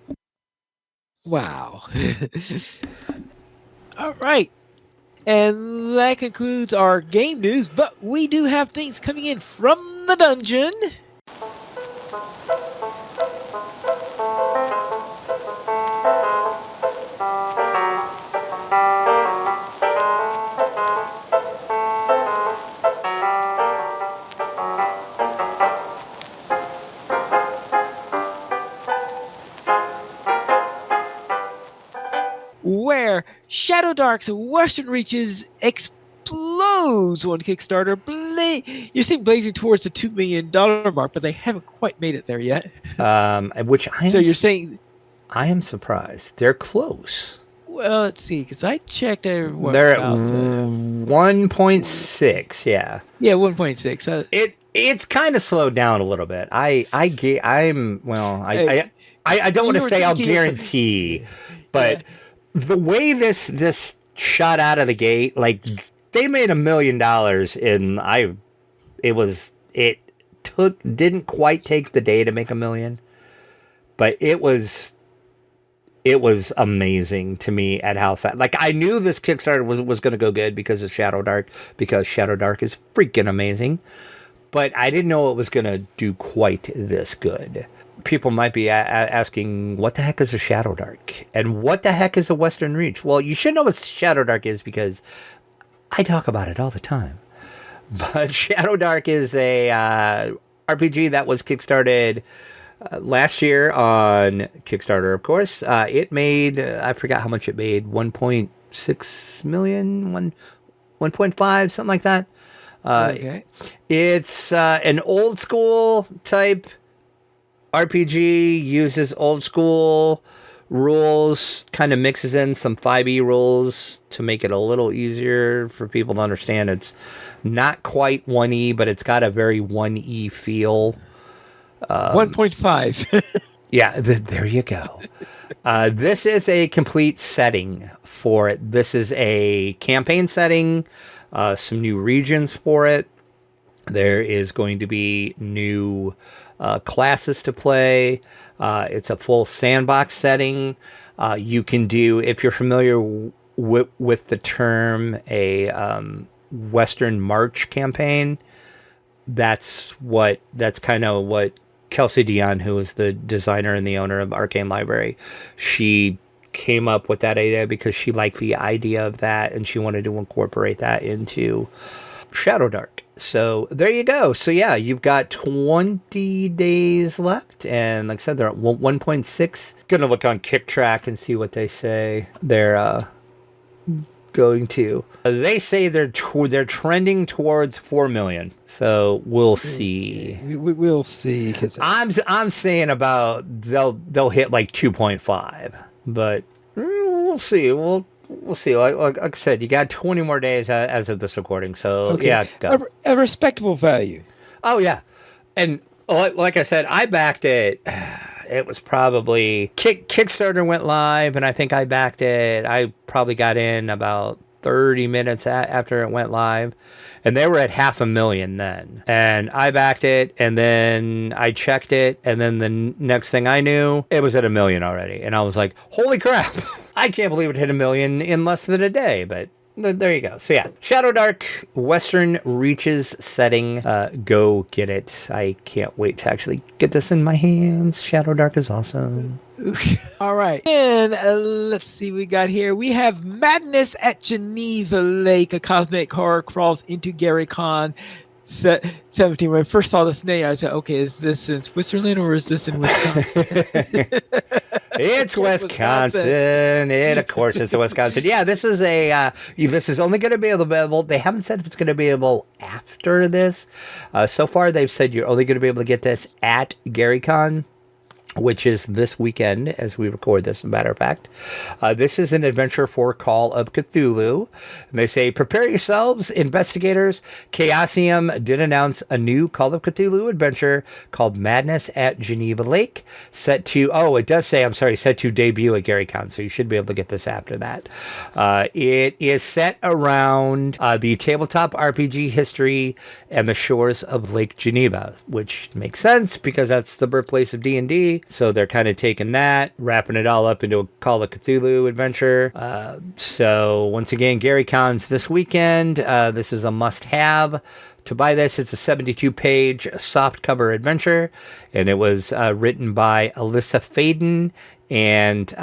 Wow. All right. And that concludes our game news, but we do have things coming in from the dungeon. Where Shadowdark's Western Reaches explodes on Kickstarter, you seem blazing towards the $2 million mark, but they haven't quite made it there yet. Which So you're saying I am surprised. They're close. Well, let's see, because I checked. They're at 1.6. Yeah. Yeah, 1.6. It's kind of slowed down a little bit. I don't want to say I'll guarantee, but the way this shot out of the gate, like they made $1 million didn't quite take the day to make $1 million, but it was amazing to me at how fast. Like I knew this Kickstarter was going to go good because of Shadowdark, because Shadowdark is freaking amazing, but I didn't know it was going to do quite this good. People might be asking, what the heck is a Shadowdark? And what the heck is a Western Reach? Well, you should know what Shadowdark is because I talk about it all the time. But Shadowdark is a RPG that was kickstarted last year on Kickstarter, of course. It made, I forgot how much it made, 1.6 million, 1.5, something like that. Okay. It's an old school type RPG, uses old school rules, kind of mixes in some 5e rules to make it a little easier for people to understand. It's not quite 1e, but it's got a very 1e feel. 1.5. Yeah, there you go. This is a complete setting for it. This is a campaign setting, some new regions for it. There is going to be new classes to play. It's a full sandbox setting. You can do, if you're familiar with the term, a Western March campaign. That's kind of what Kelsey Dion, who is the designer and the owner of Arcane Library, she came up with that idea because she liked the idea of that and she wanted to incorporate that into Shadowdark. So there you go. So yeah, you've got 20 days left, and like I said, they're at 1.6. Gonna look on KickTrack and see what they say. They're going to. They say they're trending towards 4 million. So we'll see. We'll see. I'm saying about they'll hit like 2.5, but we'll see. We'll see. Like I said, you got 20 more days as of this recording. So okay. yeah, go. A respectable value. Oh yeah, and like I said, I backed it. It was probably Kickstarter went live, and I think I backed it. I probably got in about 30 minutes after it went live, and they were at 500,000 then. And I backed it, and then I checked it, and then the next thing I knew, it was at 1 million already. And I was like, holy crap! I can't believe it hit 1 million in less than a day, but there you go. So yeah, Shadowdark, Western Reaches setting. Go get it. I can't wait to actually get this in my hands. Shadowdark is awesome. All right. And let's see what we got here. We have Madness at Geneva Lake. A cosmic horror crawls into Gary Con 17. When I first saw this name, I said, okay, is this in Switzerland or is this in Wisconsin? It's Wisconsin. And of course it's Wisconsin. Yeah, this is this is only going to be available. They haven't said if it's going to be available after this. So far, they've said you're only going to be able to get this at GaryCon, which is this weekend as we record this, as a matter of fact. This is an adventure for Call of Cthulhu. And they say, prepare yourselves, investigators. Chaosium did announce a new Call of Cthulhu adventure called Madness at Geneva Lake, set to debut at GaryCon, so you should be able to get this after that. It is set around the tabletop RPG history and the shores of Lake Geneva, which makes sense because that's the birthplace of D&D. So they're kind of taking that, wrapping it all up into a Call of Cthulhu adventure. So once again, GaryCon's this weekend. This is a must-have. To buy this, it's a 72-page softcover adventure, and it was written by Alyssa Faden and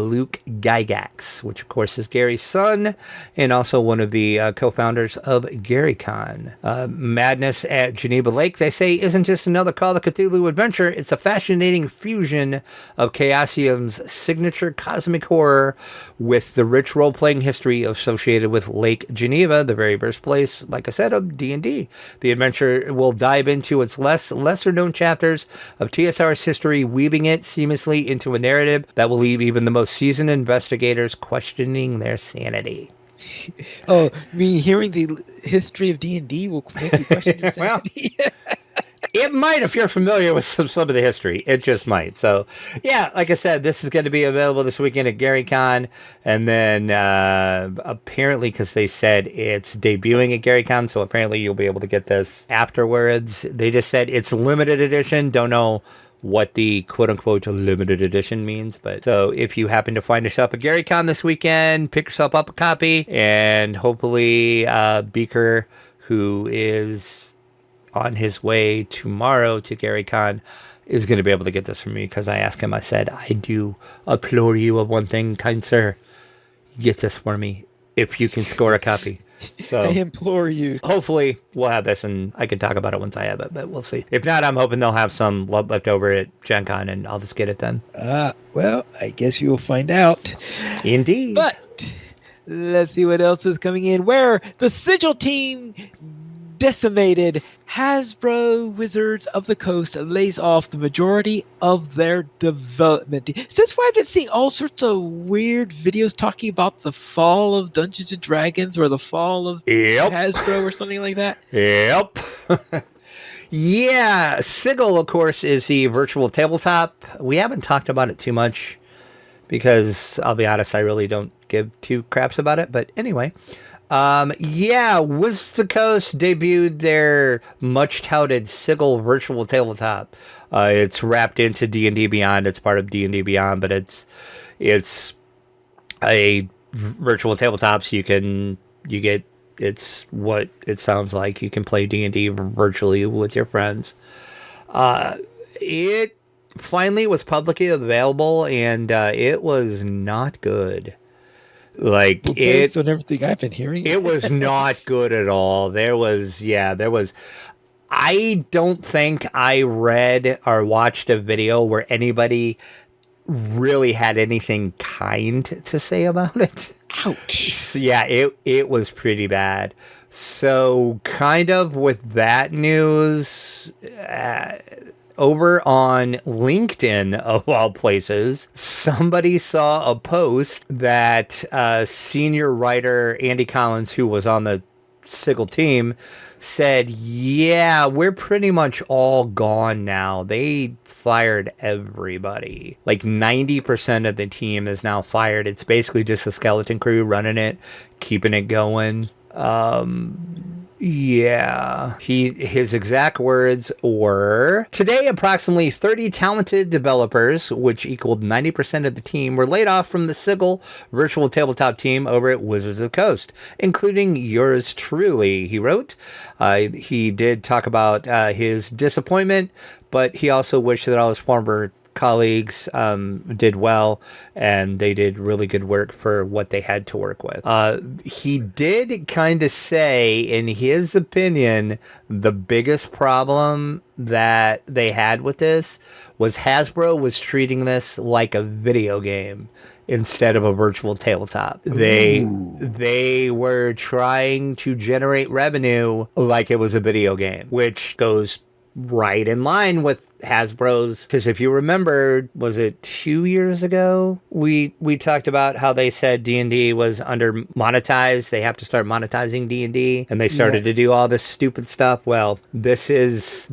Luke Gygax, which of course is Gary's son and also one of the co-founders of GaryCon. Madness at Geneva Lake, they say, isn't just another Call of Cthulhu adventure. It's a fascinating fusion of Chaosium's signature cosmic horror with the rich role-playing history associated with Lake Geneva, the very birthplace, like I said, of D&D. The adventure will dive into its lesser-known chapters of TSR's history, weaving it seamlessly into a narrative that will leave even the most seasoned investigators questioning their sanity. Oh, me hearing the history of D&D will make you question your sanity. It might, if you're familiar with some of the history. It just might. So, yeah, like I said, this is going to be available this weekend at GaryCon. And then apparently, because they said it's debuting at GaryCon, so apparently you'll be able to get this afterwards. They just said it's limited edition. Don't know what the quote-unquote limited edition means. But so if you happen to find yourself at GaryCon this weekend, pick yourself up a copy. And hopefully Beaker, who is on his way tomorrow to GaryCon, is going to be able to get this from me, because I asked him, I said, I do implore you of one thing, kind sir, get this for me if you can score a copy. So I implore you. Hopefully we'll have this and I can talk about it once I have it, but we'll see. If not, I'm hoping they'll have some left over at Gen Con and I'll just get it then. Well, I guess you'll find out. Indeed. But let's see what else is coming in. Where the Sigil team Decimated, Hasbro Wizards of the Coast lays off the majority of their development. Since I've been seeing all sorts of weird videos talking about the fall of Dungeons and Dragons or the fall of Hasbro or something like that. Yep. Yeah, Sigil, of course, is the virtual tabletop. We haven't talked about it too much because, I'll be honest, I really don't give two craps about it. But anyway, Wizards of the Coast debuted their much-touted Sigil virtual tabletop. It's wrapped into D&D Beyond. It's part of D&D Beyond, but it's a virtual tabletop, so it's what it sounds like. You can play D&D virtually with your friends. It finally was publicly available, and it was not good. Based on everything I've been hearing, it was not good at all. There was. I don't think I read or watched a video where anybody really had anything kind to say about it. Ouch. So, yeah, it was pretty bad. So, kind of with that news, over on LinkedIn, of all places, somebody saw a post that senior writer Andy Collins, who was on the Sigil team, said, yeah, we're pretty much all gone now. They fired everybody. Like 90% of the team is now fired. It's basically just a skeleton crew running it, keeping it going. Yeah. His exact words were, today approximately 30 talented developers, which equaled 90% of the team, were laid off from the Sigil virtual tabletop team over at Wizards of the Coast, including yours truly, he wrote. He did talk about his disappointment, but he also wished that all his former colleagues did well, and they did really good work for what they had to work with. He did kind of say, in his opinion, the biggest problem that they had with this was Hasbro was treating this like a video game instead of a virtual tabletop. They were trying to generate revenue like it was a video game, which goes right in line with Hasbro's, because if you remember, was it 2 years ago? We talked about how they said D&D was under monetized. They have to start monetizing D&D, and they started to do all this stupid stuff. Well, this is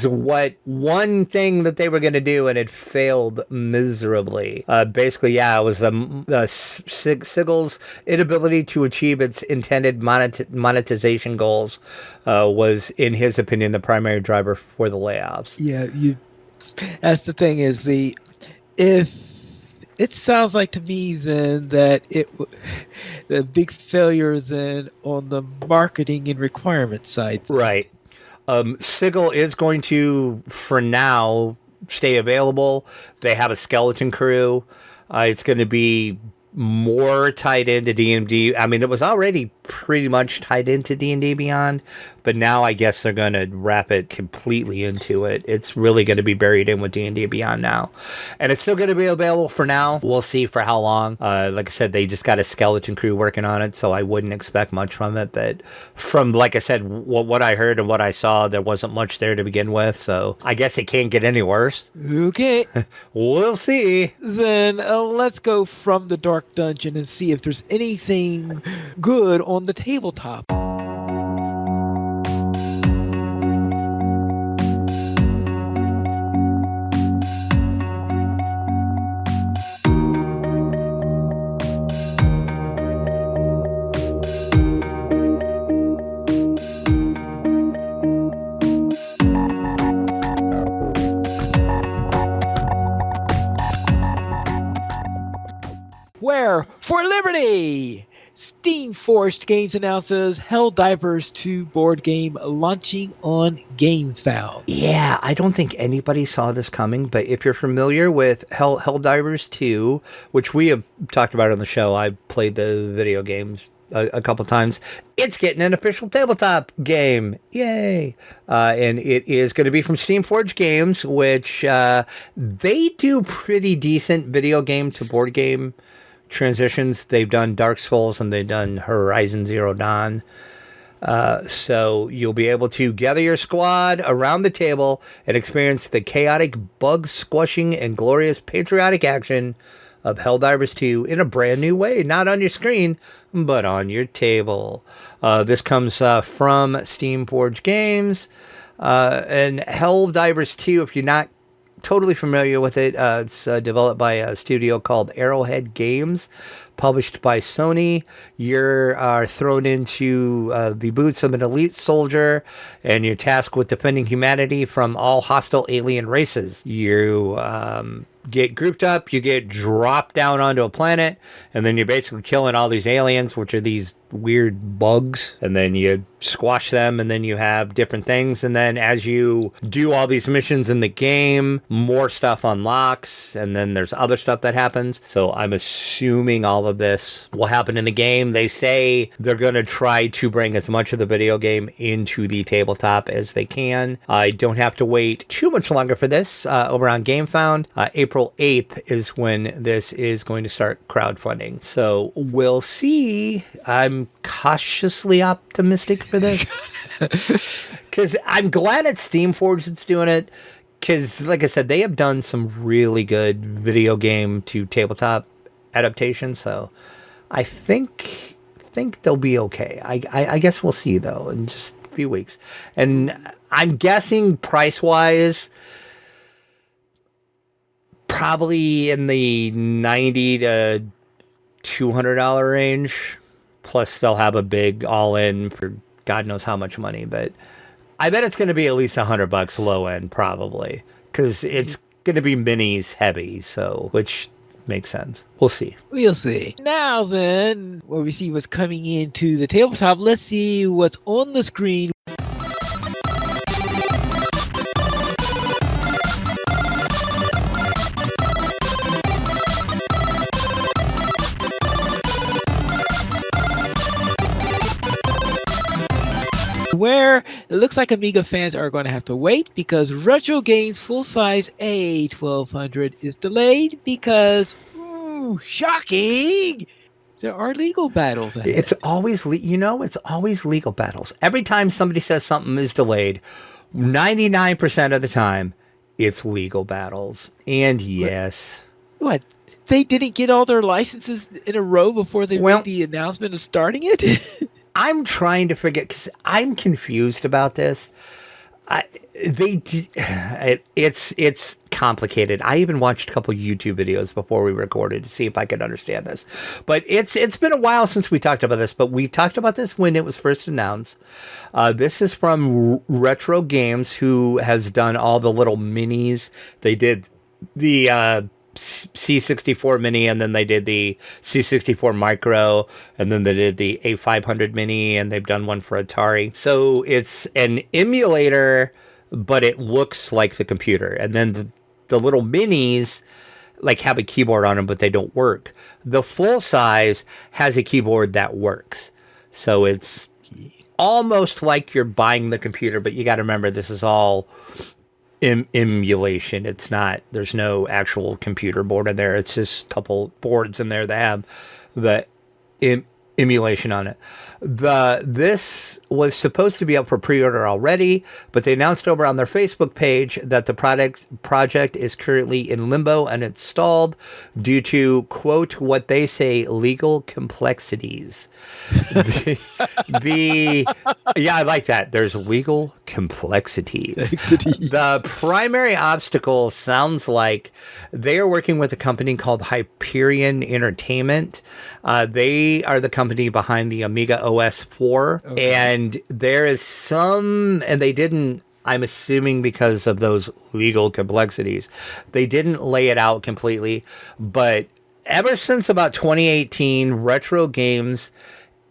what one thing that they were going to do, and it failed miserably. Basically, it was the Sigil's inability to achieve its intended monetization goals was, in his opinion, the primary driver for the layoffs. Yeah, that's the thing, is if it sounds like to me then that the big failure is then on the marketing and requirement side. Right. Sigil is going to, for now, stay available. They have a skeleton crew. It's going to be more tied into D&D. I mean, it was already pretty much tied into D&D Beyond, but now I guess they're going to wrap it completely into it. It's really going to be buried in with D&D Beyond now. And it's still going to be available for now. We'll see for how long. Like I said, they just got a skeleton crew working on it, so I wouldn't expect much from it. But from, like I said, what I heard and what I saw, there wasn't much there to begin with, so I guess it can't get any worse. Okay. We'll see. Then let's go from the Dark Dungeon and see if there's anything good on the tabletop. Where for Liberty, Steamforged Games announces Helldivers 2 board game launching on Gamefound. Yeah, I don't think anybody saw this coming, but if you're familiar with Helldivers 2, which we have talked about on the show, I played the video games a couple times. It's getting an official tabletop game. Yay. And it is going to be from Steamforged Games, which they do pretty decent video game to board game transitions. They've done Dark Souls and they've done Horizon Zero Dawn. So you'll be able to gather your squad around the table and experience the chaotic, bug-squashing, and glorious patriotic action of Helldivers 2 in a brand new way. Not on your screen, but on your table. This comes from Steamforged Games. And Helldivers 2, if you're not totally familiar with it, it's developed by a studio called Arrowhead Games, published by Sony. You are thrown into the boots of an elite soldier, and you're tasked with defending humanity from all hostile alien races. You get grouped up, you get dropped down onto a planet, and then you're basically killing all these aliens, which are these weird bugs, and then you squash them, and then you have different things, and then as you do all these missions in the game, more stuff unlocks, and then there's other stuff that happens. So I'm assuming all of this will happen in the game. They say they're going to try to bring as much of the video game into the tabletop as they can. I don't have to wait too much longer for this. Over on Gamefound, April 8th is when this is going to start crowdfunding. So we'll see. I'm cautiously optimistic for this because I'm glad it's Steamforged that's doing it, because like I said, they have done some really good video game to tabletop adaptations, so I think they'll be okay. I guess we'll see though in just a few weeks, and I'm guessing price wise probably in the $90 to $200 range. Plus, they'll have a big all-in for God knows how much money. But I bet it's going to be at least $100 low end, probably. Because it's going to be minis heavy, so which makes sense. We'll see. We'll see. Now then, where we see what's coming into the tabletop, let's see what's on the screen. Where it looks like Amiga fans are going to have to wait because Retro Games full-size A1200 is delayed because, shocking, there are legal battles ahead. It's always, it's always legal battles. Every time somebody says something is delayed, 99% of the time, it's legal battles. And yes. What? They didn't get all their licenses in a row before they made the announcement of starting it? I'm trying to forget because I'm confused about this. It's complicated. I even watched a couple YouTube videos before we recorded to see if I could understand this. But it's been a while since we talked about this, but we talked about this when it was first announced. This is from Retro Games, who has done all the little minis. They did the C64 mini, and then they did the C64 micro, and then they did the A500 mini, and they've done one for Atari. So it's an emulator, but it looks like the computer. And then the little minis like have a keyboard on them, but they don't work. The full size has a keyboard that works. So it's almost like you're buying the computer, but you got to remember this is all emulation. It's not, there's no actual computer board in there. It's just a couple boards in there that have the emulation on it. This was supposed to be up for pre-order already, but they announced over on their Facebook page that the project is currently in limbo and it's stalled due to, quote, what they say, legal complexities. Yeah, I like that. There's legal complexities. The primary obstacle sounds like they are working with a company called Hyperion Entertainment. They are the company behind the Amiga OS 4. Okay. And there is some, and they didn't, I'm assuming because of those legal complexities, they didn't lay it out completely. But ever since about 2018, retro games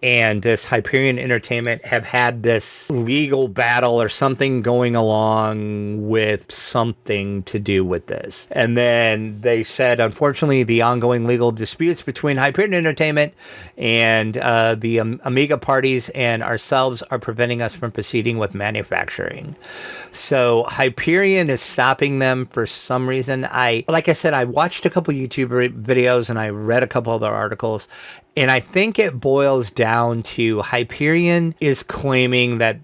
and this Hyperion Entertainment have had this legal battle or something going along with something to do with this. And then they said, unfortunately, the ongoing legal disputes between Hyperion Entertainment and the Amiga parties and ourselves are preventing us from proceeding with manufacturing. So Hyperion is stopping them for some reason. Like I said, I watched a couple YouTube videos and I read a couple other articles. And I think it boils down to Hyperion is claiming that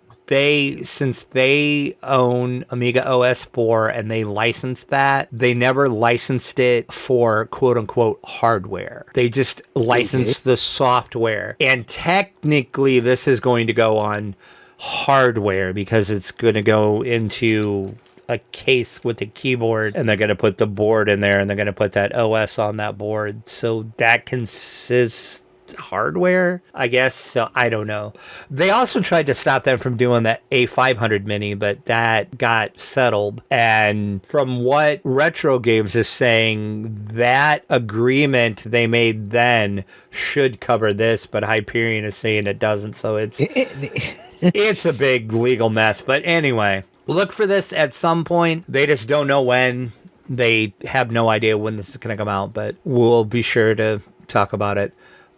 since they own Amiga OS 4 and they licensed that, they never licensed it for quote unquote hardware. They just licensed the software. And technically this is going to go on hardware because it's going to go into a case with a keyboard and they're going to put the board in there and they're going to put that OS on that board. So that consists hardware, I guess. So I don't know. They also tried to stop them from doing the A500 mini, but that got settled. And from what Retro Games is saying, that agreement they made then should cover this, but Hyperion is saying it doesn't. So it's a big legal mess. But anyway, look for this at some point. They just don't know when. They have no idea when this is going to come out, but we'll be sure to talk about it.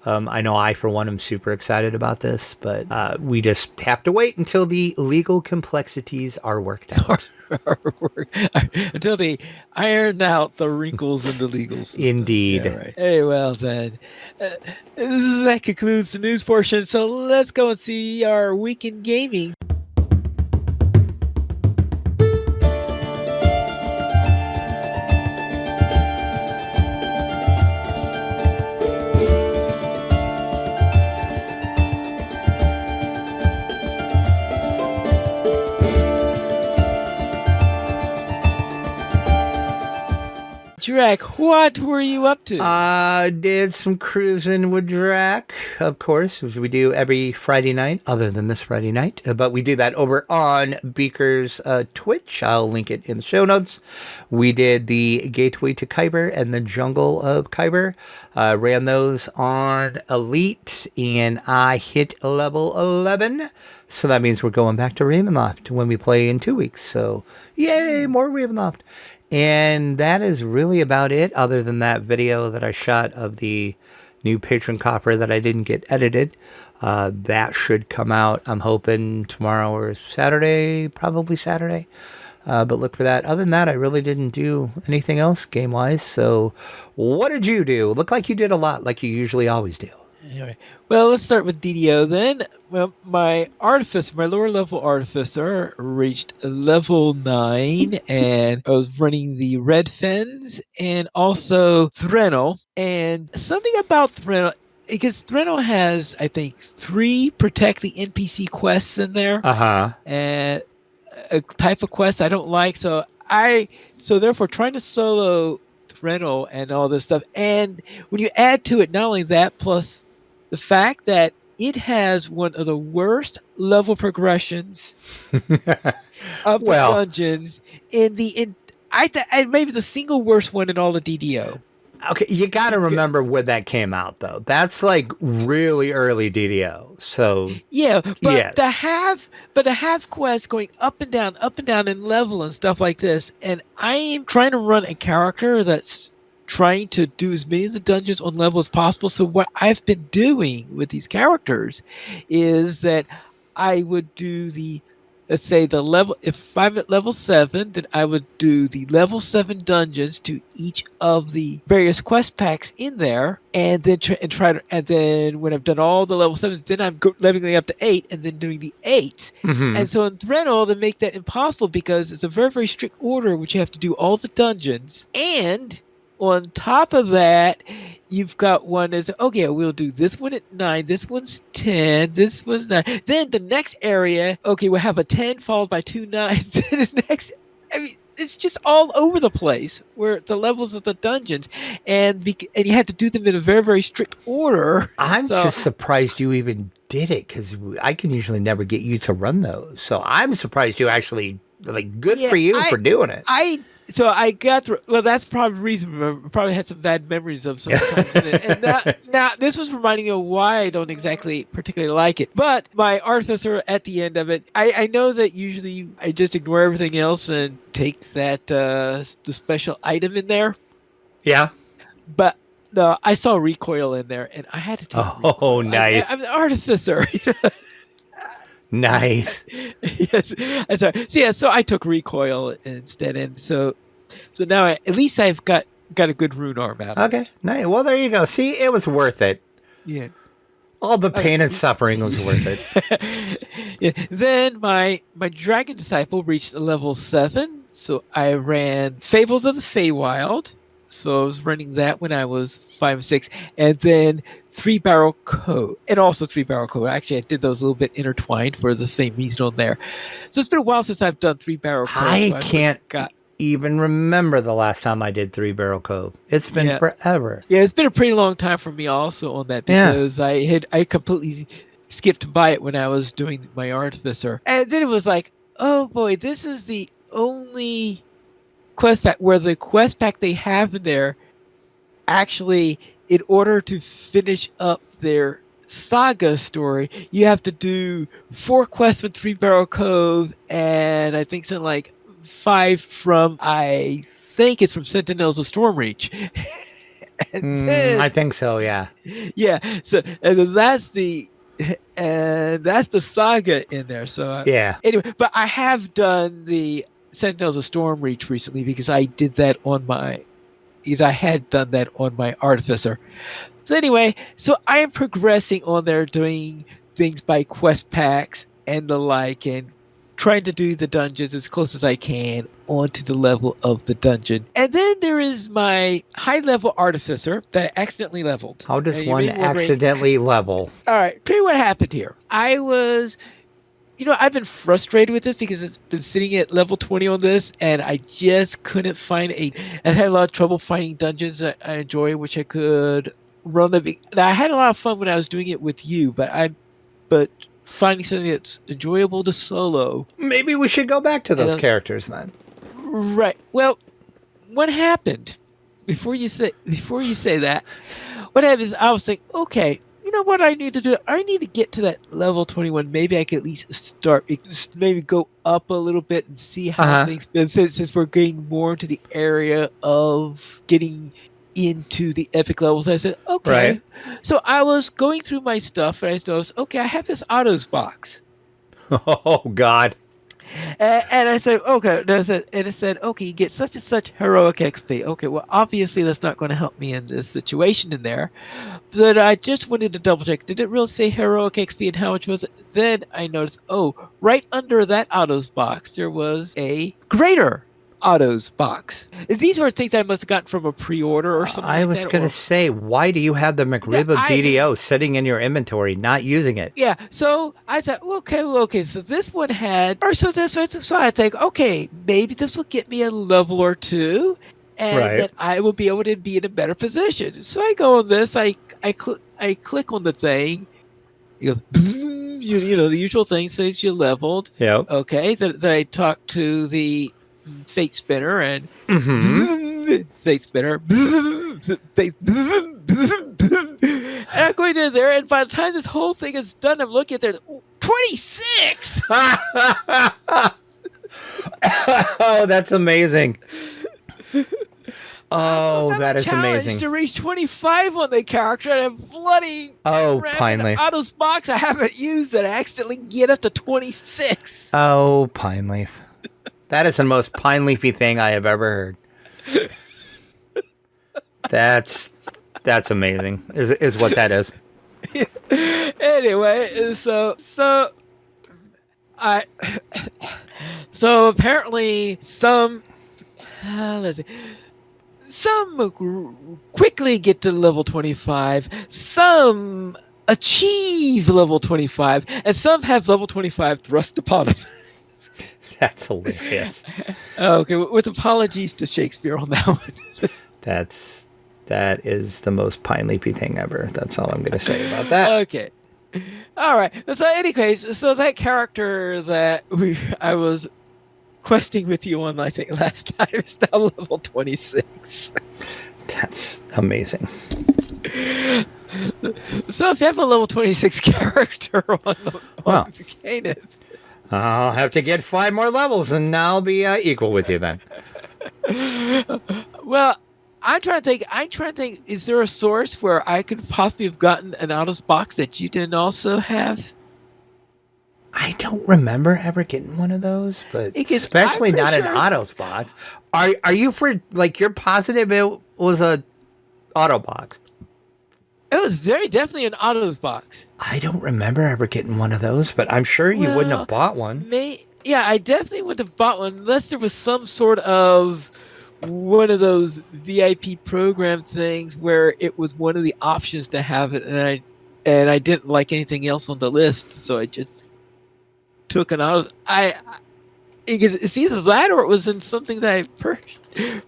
I know I, for one, am super excited about this, but we just have to wait until the legal complexities are worked out. Until they iron out the wrinkles in the legal system. Indeed. Yeah, right. Hey, well then, that concludes the news portion. So let's go and see our week in gaming. Drac, what were you up to? Did some cruising with Drac, of course, as we do every Friday night, other than this Friday night. But we do that over on Beaker's Twitch. I'll link it in the show notes. We did the Gateway to Kyber and the Jungle of Kyber. Ran those on Elite, and I hit level 11. So that means we're going back to Ravenloft when we play in 2 weeks. So, yay, more Ravenloft. And that is really about it, other than that video that I shot of the new Patron Coffer that I didn't get edited. That should come out, I'm hoping, tomorrow or Saturday, probably Saturday. But look for that. Other than that, I really didn't do anything else game-wise. So what did you do? Looked like you did a lot, like you usually always do. Anyway, well, let's start with DDO then. Well, my lower level artificer reached level 9, and I was running the Red Fens and also Threnel. And something about Threnel, because Threnel has, I think, 3 protect the NPC quests in there. And a type of quest I don't like, so therefore trying to solo Threnel and all this stuff. And when you add to it not only that, plus the fact that it has one of the worst level progressions of the dungeons maybe the single worst one in all the DDO. Okay, you got to remember when that came out, though. That's like really early DDO. So yeah, but yes. the half quest going up and down in level and stuff like this, and I am trying to run a character that's trying to do as many of the dungeons on level as possible. So what I've been doing with these characters is that I would do let's say the level, if I'm at level 7, then I would do the level 7 dungeons to each of the various quest packs in there, and then and then when I've done all the level 7s, then I'm leveling up to 8 and then doing the 8s. Mm-hmm. And so in Threnol, they make that impossible because it's a very, very strict order, which you have to do all the dungeons. And on top of that, you've got one that's, okay, we'll do this one at 9, this one's 10, this one's 9. Then the next area, okay, we'll have a 10 followed by 2 9s. Then the next, I mean, it's just all over the place where the levels of the dungeons, and you had to do them in a very, very strict order. I'm just surprised you even did it, because I can usually never get you to run those. So I'm surprised you actually, good for you for doing it. So I got through. Well, that's probably the reason. I probably had some bad memories of sometimes. And now this was reminding me of why I don't exactly particularly like it. But my artificer at the end of it, I know that usually I just ignore everything else and take that the special item in there. Yeah. But no, I saw recoil in there, and I had to take. Oh, nice! I'm an artificer. Nice. Yes. So I took recoil instead, and so now at least I've got a good rune arm out. Okay, nice. Well, there you go. See, it was worth it. Yeah. All the pain and suffering was worth it. Yeah. Then my dragon disciple reached level 7, so I ran Fables of the Feywild. So I was running that when I was 5 and 6, and then 3-Barrel Code, and also 3-Barrel Code. Actually, I did those a little bit intertwined for the same reason on there. So it's been a while since I've done 3-Barrel Code. I can't even remember the last time I did 3-Barrel Code. It's been forever. Yeah, it's been a pretty long time for me also on that, because I completely skipped by it when I was doing my Artificer. And then it was like, oh boy, this is the only quest pack where the quest pack they have in there, actually, in order to finish up their saga story, you have to do 4 quests with 3-Barrel Cove, and I think something like 5 from, I think it's from Sentinels of Stormreach. I think so, yeah. Yeah, so and that's the saga in there. So yeah. Anyway, but I have done the Sentinels of Stormreach recently because I had done that on my Artificer. So anyway, so I am progressing on there, doing things by quest packs and the like, and trying to do the dungeons as close as I can onto the level of the dungeon. And then there is my high level Artificer that I accidentally leveled. How does one accidentally level? All right, tell you what happened here. I've been frustrated with this because it's been sitting at level 20 on this, and I just couldn't find I had a lot of trouble finding dungeons that I enjoy, which I could run the. Now, I had a lot of fun when I was doing it with you, but finding something that's enjoyable to solo. Maybe we should go back to those characters then. Right. Well, what happened before you say that? What happened is I was thinking, okay, you know what I need to do? I need to get to that level 21. Maybe I can at least start, maybe go up a little bit and see how things. Since we're getting more into the area of getting into the epic levels, I said, okay. Right. So I was going through my stuff, and I noticed, okay, I have this autos box. Oh God. And I said, okay. And it said, okay, you get such and such heroic XP. Okay, well, obviously that's not going to help me in this situation in there. But I just wanted to double check. Did it really say heroic XP and how much was it? Then I noticed, right under that autos box, there was a greater autos box. These were things I must have gotten from a pre-order or something. I was going to say, why do you have the McRib of DDO sitting in your inventory, not using it? Yeah, so I thought, okay, so this one had, so I think, okay, maybe this will get me a level or 2, and then I will be able to be in a better position. So I go on this, I click on the thing, it goes, the usual thing says you're leveled. Yeah. Okay, then I talk to the fate spinner and fate spinner and I'm going in there, and by the time this whole thing is done, I'm looking at there 26. Oh, that's amazing. Oh, that is amazing. To reach 25 on the character and a bloody Pineleaf. Autos box I haven't used that I accidentally get up to 26. Oh, Pineleaf. That is the most Pineleafy thing I have ever heard. That's amazing. Is what that is. Anyway, so apparently some quickly get to level 25, some achieve level 25, and some have level 25 thrust upon them. That's hilarious. Okay, with apologies to Shakespeare on that one. That is the most Pineleafy thing ever. That's all I'm going to say about that. Okay. All right. So anyways, so that character that I was questing with you on, I think, last time is now level 26. That's amazing. So if you have a level 26 character on the Canaan, I'll have to get 5 more levels and I'll be equal with you then. Well, I'm trying to think, is there a source where I could possibly have gotten an Autos box that you didn't also have? I don't remember ever getting one of those, but especially not an Autos box. Are you you're positive it was a Auto box? It was very definitely an Autos box. I don't remember ever getting one of those, but I'm sure you wouldn't have bought one. Yeah, I definitely wouldn't have bought one unless there was some sort of one of those VIP program things where it was one of the options to have it, and I didn't like anything else on the list, so I just took an Auto. It's either that or it was in something that I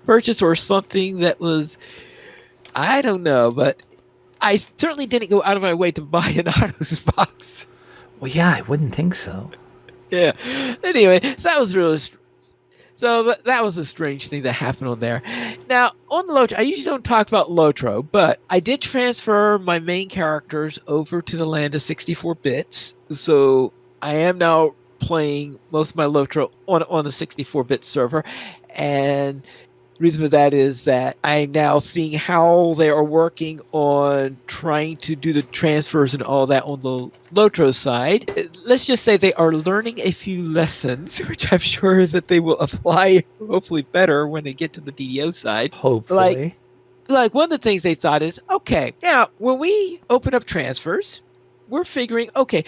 purchased or something that was, I don't know, but I certainly didn't go out of my way to buy an Autos box. Well, yeah, I wouldn't think so. Yeah. Anyway, so that was really. So that was a strange thing that happened on there. Now, on the Lotro, I usually don't talk about Lotro, but I did transfer my main characters over to the land of 64 bits. So I am now playing most of my Lotro on a 64-bit server. And the reason for that is that I'm now seeing how they are working on trying to do the transfers and all that on the Lotro side. Let's just say they are learning a few lessons, which I'm sure that they will apply hopefully better when they get to the DDO side. Hopefully. Like one of the things they thought is, okay, now when we open up transfers, we're figuring, okay,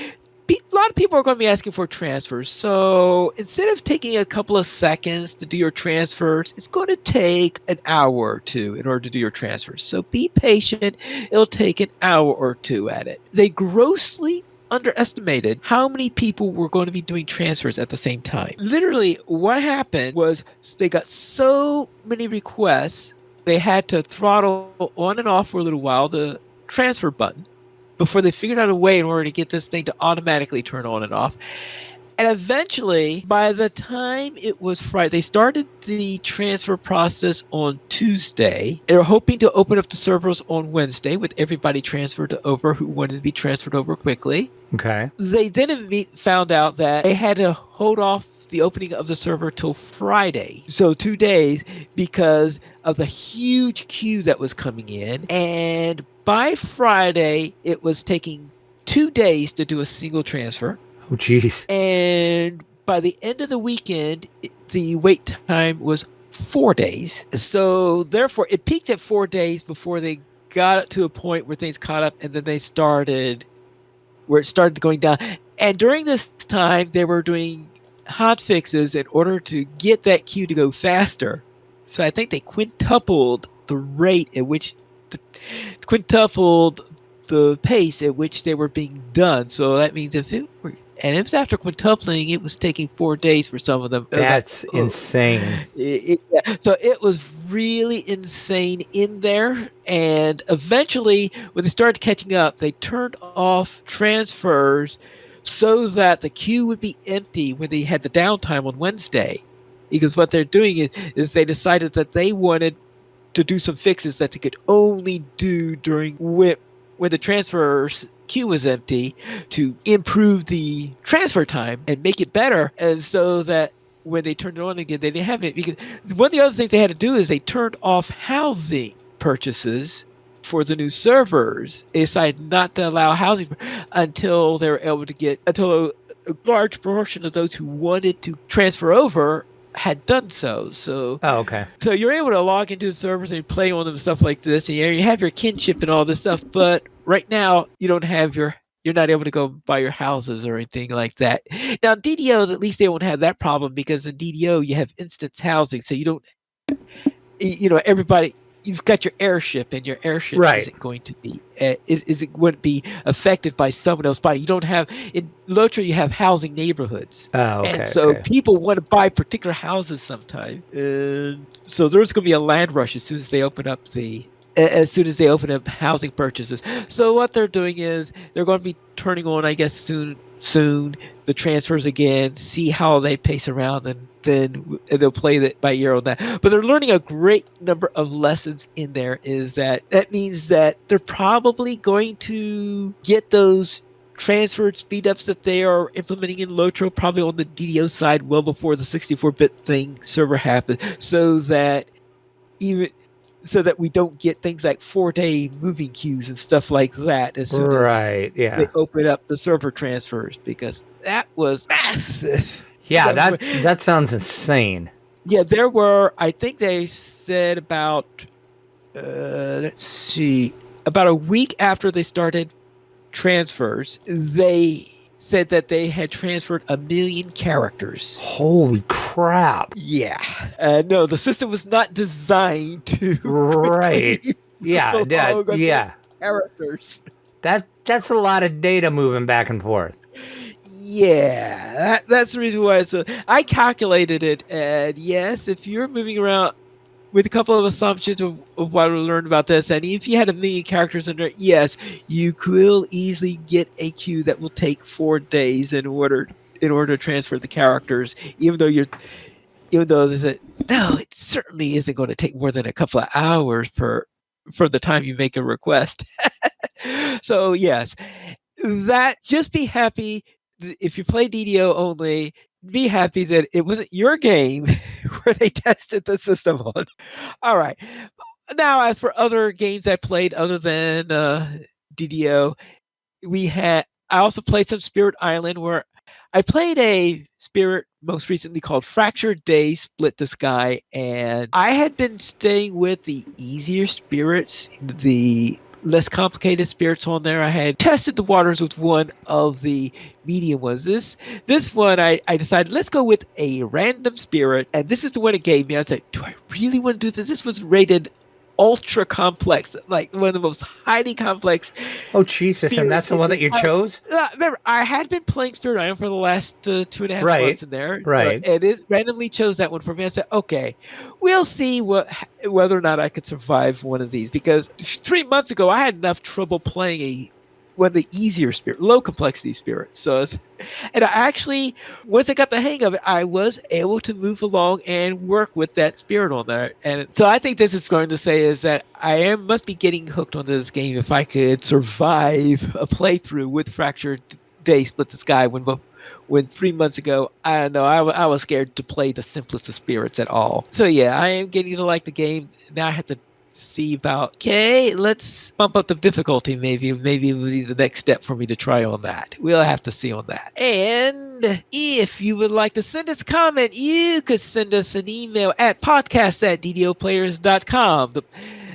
a lot of people are going to be asking for transfers. So instead of taking a couple of seconds to do your transfers, it's going to take an hour or two in order to do your transfers. So be patient. It'll take an hour or two at it. They grossly underestimated how many people were going to be doing transfers at the same time. Literally, what happened was they got so many requests, they had to throttle on and off for a little while the transfer button before they figured out a way in order to get this thing to automatically turn on and off. And eventually, by the time it was Friday, they started the transfer process on Tuesday. They were hoping to open up the servers on Wednesday with everybody transferred over who wanted to be transferred over quickly. Okay. They then found out that they had to hold off the opening of the server till Friday. So 2 days because of the huge queue that was coming in. And by Friday, it was taking 2 days to do a single transfer. Oh, geez. And by the end of the weekend, the wait time was 4 days. So therefore, it peaked at 4 days before they got to a point where things caught up, and then it started going down. And during this time, they were doing hot fixes in order to get that queue to go faster. So I think they quintupled the rate at which quintupled the pace at which they were being done. So that means if it was after quintupling, it was taking 4 days for some of them. That's insane. So it was really insane in there. And eventually, when they started catching up, they turned off transfers so that the queue would be empty when they had the downtime on Wednesday. Because what they're doing is they decided that they wanted to do some fixes that they could only do during when the transfers queue was empty to improve the transfer time and make it better, and so that when they turned it on again, they didn't have it. Because one of the other things they had to do is they turned off housing purchases for the new servers. They decided not to allow housing until they were able to get, until a large portion of those who wanted to transfer over had done so. So, okay. So you're able to log into the servers and play on them and stuff like this, and you have your kinship and all this stuff. But right now, you don't have you're not able to go buy your houses or anything like that. Now, DDO, at least they won't have that problem because in DDO you have instance housing, so you don't, everybody. You've got your airship, and your airship isn't going to be wouldn't be affected by someone else buying. You don't have in Lotra. You have housing neighborhoods, and so people want to buy particular houses sometimes. So there's going to be a land rush as soon as they open up housing purchases. So what they're doing is they're going to be turning on, I guess, soon the transfers again, see how they pace around, and then they'll play that by ear on that. But they're learning a great number of lessons in there. That means that they're probably going to get those transferred speed ups that they are implementing in Lotro probably on the DDO side well before the 64-bit thing server happens, so that we don't get things like 4-day moving queues and stuff like that as soon as they open up the server transfers, because that was massive. Yeah, that sounds insane. Yeah, there were, I think they said about, about a week after they started transfers, they said that they had transferred 1 million characters. Holy crap. Yeah. No, the system was not designed to... Right. Yeah. Characters. That's a lot of data moving back and forth. Yeah. That's the reason why. So I calculated it, and yes, if you're moving around with a couple of assumptions of what we learned about this, and if you had 1 million characters in there, yes, you could easily get a queue that will take 4 days in order to transfer the characters, even though they said, no, it certainly isn't going to take more than a couple of hours for the time you make a request. So yes, that, just be happy if you play DDO only. Be happy that it wasn't your game where they tested the system on. All right. Now, as for other games I played other than DDO, I also played some Spirit Island, where I played a Spirit most recently called Fractured Day Split the Sky, and I had been staying with the easier spirits, the less complicated spirits on there. I had tested the waters with one of the medium ones. This one, I decided, let's go with a random spirit, and this is the one it gave me. I was like, do I really want to do this? This was rated ultra complex, like one of the most highly complex. Oh, Jesus, and that's the one that you chose? Remember, I had been playing Spirit Island for the last 2.5 months in there. Right. And it randomly chose that one for me. I said, okay, we'll see whether or not I could survive one of these. Because 3 months ago, I had enough trouble playing one of the easier low complexity spirits. And I actually, once I got the hang of it, I was able to move along and work with that spirit on there. And so I think this is going to say is that I must be getting hooked onto this game if I could survive a playthrough with Fractured Day Split the Sky when 3 months ago, I don't know, I was scared to play the simplest of spirits at all. So yeah, I am getting to like the game. Now I have to see about, okay, let's bump up the difficulty. Maybe it'll be the next step for me to try on that. We'll have to see on that. And if you would like to send us a comment, you could send us an email at podcast@ddoplayers.com.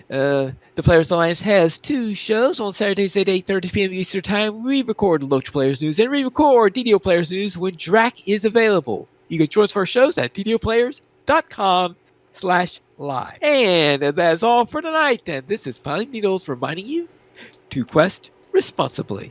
The Players Alliance has 2 shows on Saturdays at 8:30 p.m. Eastern Time. We record Loach Players News, and we record DDO Players News when Drac is available. You can join us for our shows at ddoplayers.com/live. And that's all for tonight. And this is Pilot Needles reminding you to quest responsibly.